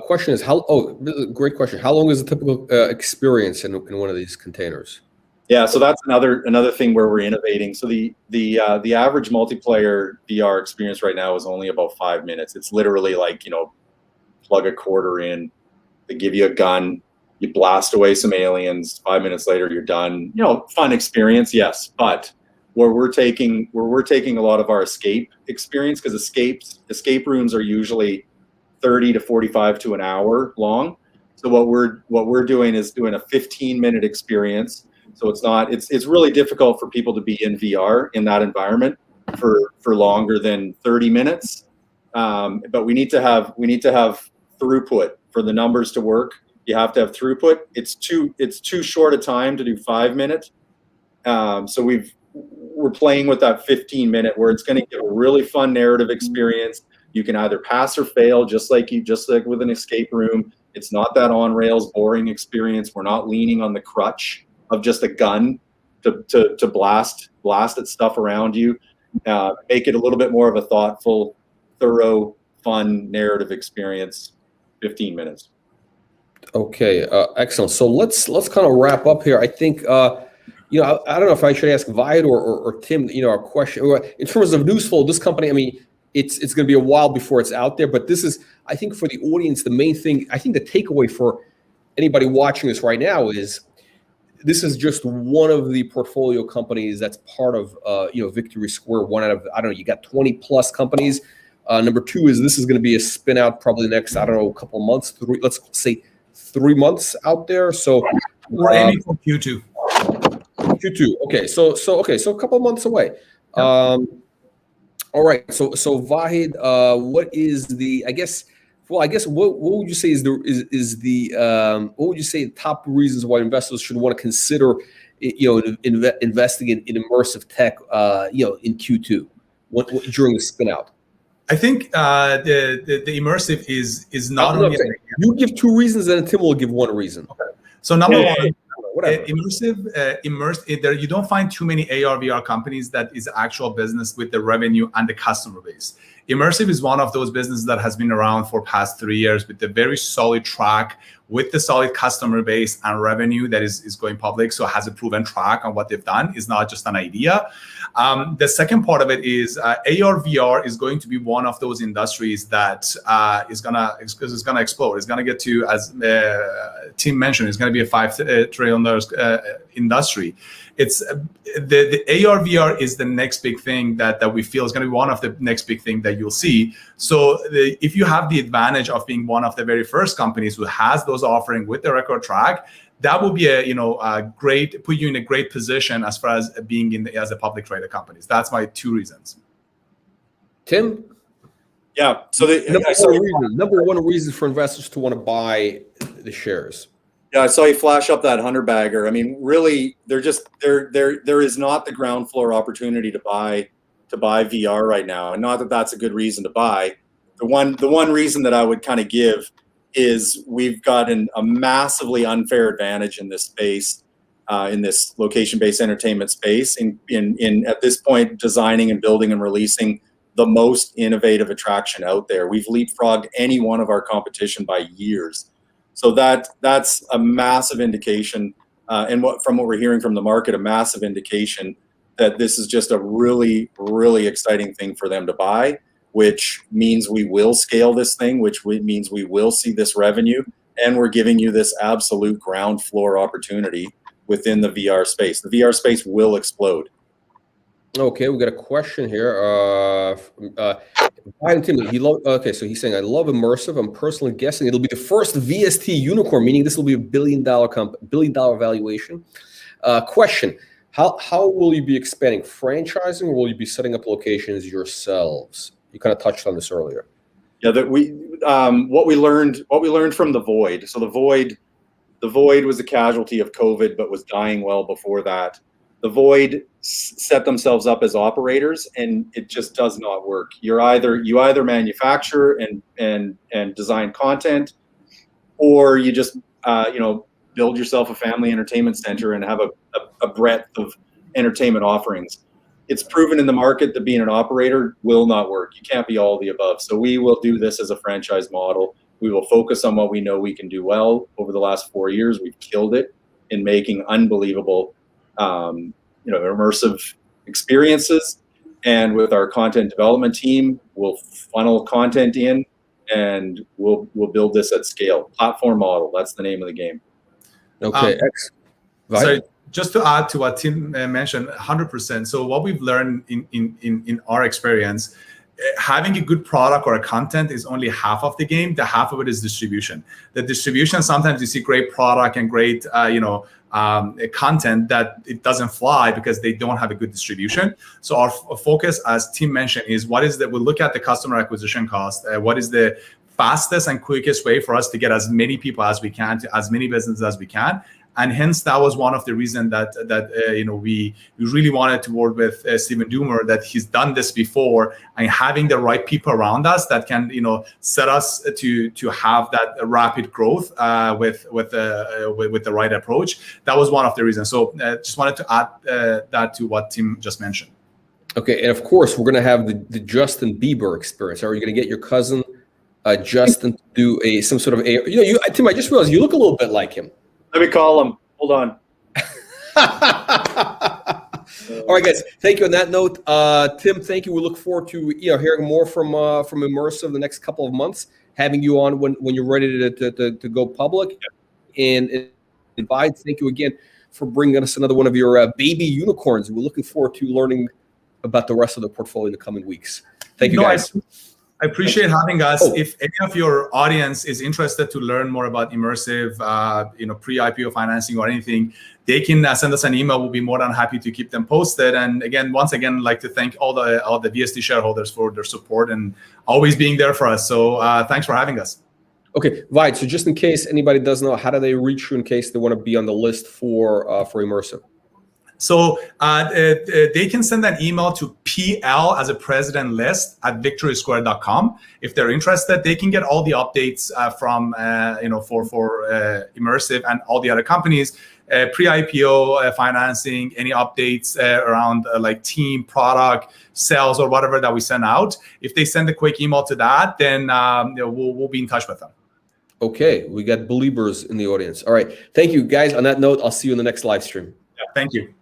Question is this is a great question. How long is a typical experience in one of these containers? Yeah, so that's another thing where we're innovating. So the average multiplayer VR experience right now is only about 5 minutes. It's literally like, plug a quarter in, they give you a gun, you blast away some aliens, 5 minutes later you're done. Fun experience, yes, but where we're taking a lot of our escape experience, because escape rooms are usually 30 to 45 to an hour long. So what we're doing is doing a 15-minute experience. So it's really difficult for people to be in VR in that environment for longer than 30 minutes. But we need to have throughput for the numbers to work. You have to have throughput. It's too short a time to do 5 minutes. So we're playing with that 15-minute where it's going to give a really fun narrative experience. You can either pass or fail, just like with an escape room. It's not that on rails boring experience. We're not leaning on the crutch of just a gun to blast at stuff around you. Make it a little bit more of a thoughtful, thorough, fun narrative experience. 15 minutes. Okay, excellent. So let's kind of wrap up here. I think I don't know if I should ask Vahid or Tim, a question in terms of news flow. This company, I mean, it's going to be a while before it's out there, but this is, I think, for the audience, the main thing. I think the takeaway for anybody watching this right now is this is just one of the portfolio companies that's part of Victory Square. One out of, I don't know, you got 20 plus companies. Number two is this is going to be a spin out probably the next, I don't know, a couple of months, let's say 3 months out there. So we're aiming for Q2. Q2. Okay. So a couple of months away. Yep. All right. So Vahid, what is the, what would you say what would you say the top reasons why investors should want to consider, investing in immersive tech, in Q2, during the spin out? I think the immersive is not only. You give 2 reasons, and Tim will give 1 reason. Okay. So number one, immersive, there you don't find too many AR VR companies that is actual business with the revenue and the customer base. Immersive is one of those businesses that has been around for past 3 years with a very solid track, with the solid customer base and revenue that is going public. So it has a proven track on what they've done. It's not just an idea. The second part of it is AR VR is going to be one of those industries that is gonna explode. It's gonna get to, as Tim mentioned, it's gonna be a $5 trillion industry. It's the AR VR is the next big thing that we feel is going to be one of the next big thing that you'll see. So if you have the advantage of being one of the very first companies who has those offering with the record track, that will be put you in a great position as far as being as a public traded companies. That's my 2 reasons. Tim? Yeah. So number one reason for investors to want to buy the shares. Yeah, I saw you flash up that 100 bagger. I mean, really, there is not the ground floor opportunity to buy VR right now, and not that that's a good reason to buy. The one reason that I would kind of give is we've got a massively unfair advantage in this space in this location-based entertainment space. In at this point, designing and building and releasing the most innovative attraction out there. We've leapfrogged any one of our competition by years. So that's a massive indication, and from what we're hearing from the market, a massive indication that this is just a really, really exciting thing for them to buy, which means we will scale this thing, which means we will see this revenue, and we're giving you this absolute ground floor opportunity within the VR space. The VR space will explode. Okay, we got a question here. Brian Timmy, okay, so he's saying, I love immersive. I'm personally guessing it'll be the first VST unicorn, meaning this will be a $1 billion valuation. Question, how will you be expanding? Franchising, or will you be setting up locations yourselves? You kind of touched on this earlier. Yeah, that what we learned from the Void. So the Void was a casualty of COVID, but was dying well before that. The Void set themselves up as operators, and it just does not work. You either manufacture and design content, or you just build yourself a family entertainment center and have a breadth of entertainment offerings. It's proven in the market that being an operator will not work. You can't be all of the above. So we will do this as a franchise model. We will focus on what we know we can do well. Over the last 4 years, we've killed it in making unbelievable immersive experiences. And with our content development team, we'll funnel content in, and we'll build this at scale. Platform model, that's the name of the game. Okay. So just to add to what Tim mentioned, 100%. So what we've learned in our experience, having a good product or a content is only half of the game. The half of it is distribution. The distribution, sometimes you see great product and great content that it doesn't fly because they don't have a good distribution. So our focus, as Tim mentioned, is we'll look at the customer acquisition cost. What is the fastest and quickest way for us to get as many people as we can to as many businesses as we can. And hence, that was one of the reasons that we really wanted to work with Stephen Doomer, that he's done this before, and having the right people around us that can set us to have that rapid growth with the right approach. That was one of the reasons. So just wanted to add that to what Tim just mentioned. Okay, and of course we're going to have the Justin Bieber experience. Are you going to get your cousin Justin to do some sort of Tim? I just realized you look a little bit like him. Let me call him. Hold on. All right, guys. Thank you. On that note, Tim, thank you. We look forward to hearing more from Immersive the next couple of months. Having you on when you're ready to go public. And invite. Thank you again for bringing us another one of your baby unicorns. We're looking forward to learning about the rest of the portfolio in the coming weeks. Thank you, guys. I appreciate having us. If any of your audience is interested to learn more about immersive, pre-IPO financing or anything, they can send us an email. We'll be more than happy to keep them posted. And once again, I'd like to thank all the VST shareholders for their support and always being there for us. So thanks for having us. Okay, right. So just in case anybody doesn't know, how do they reach you in case they want to be on the list for Immersive? So they can send an email to PL as a president list at victorysquare.com. If they're interested, they can get all the updates from for Immersive and all the other companies, pre-IPO financing, any updates around like team, product, sales, or whatever that we send out. If they send a quick email to that, then we'll be in touch with them. Okay, we got believers in the audience. All right, thank you, guys. On that note, I'll see you in the next live stream. Yeah, thank you.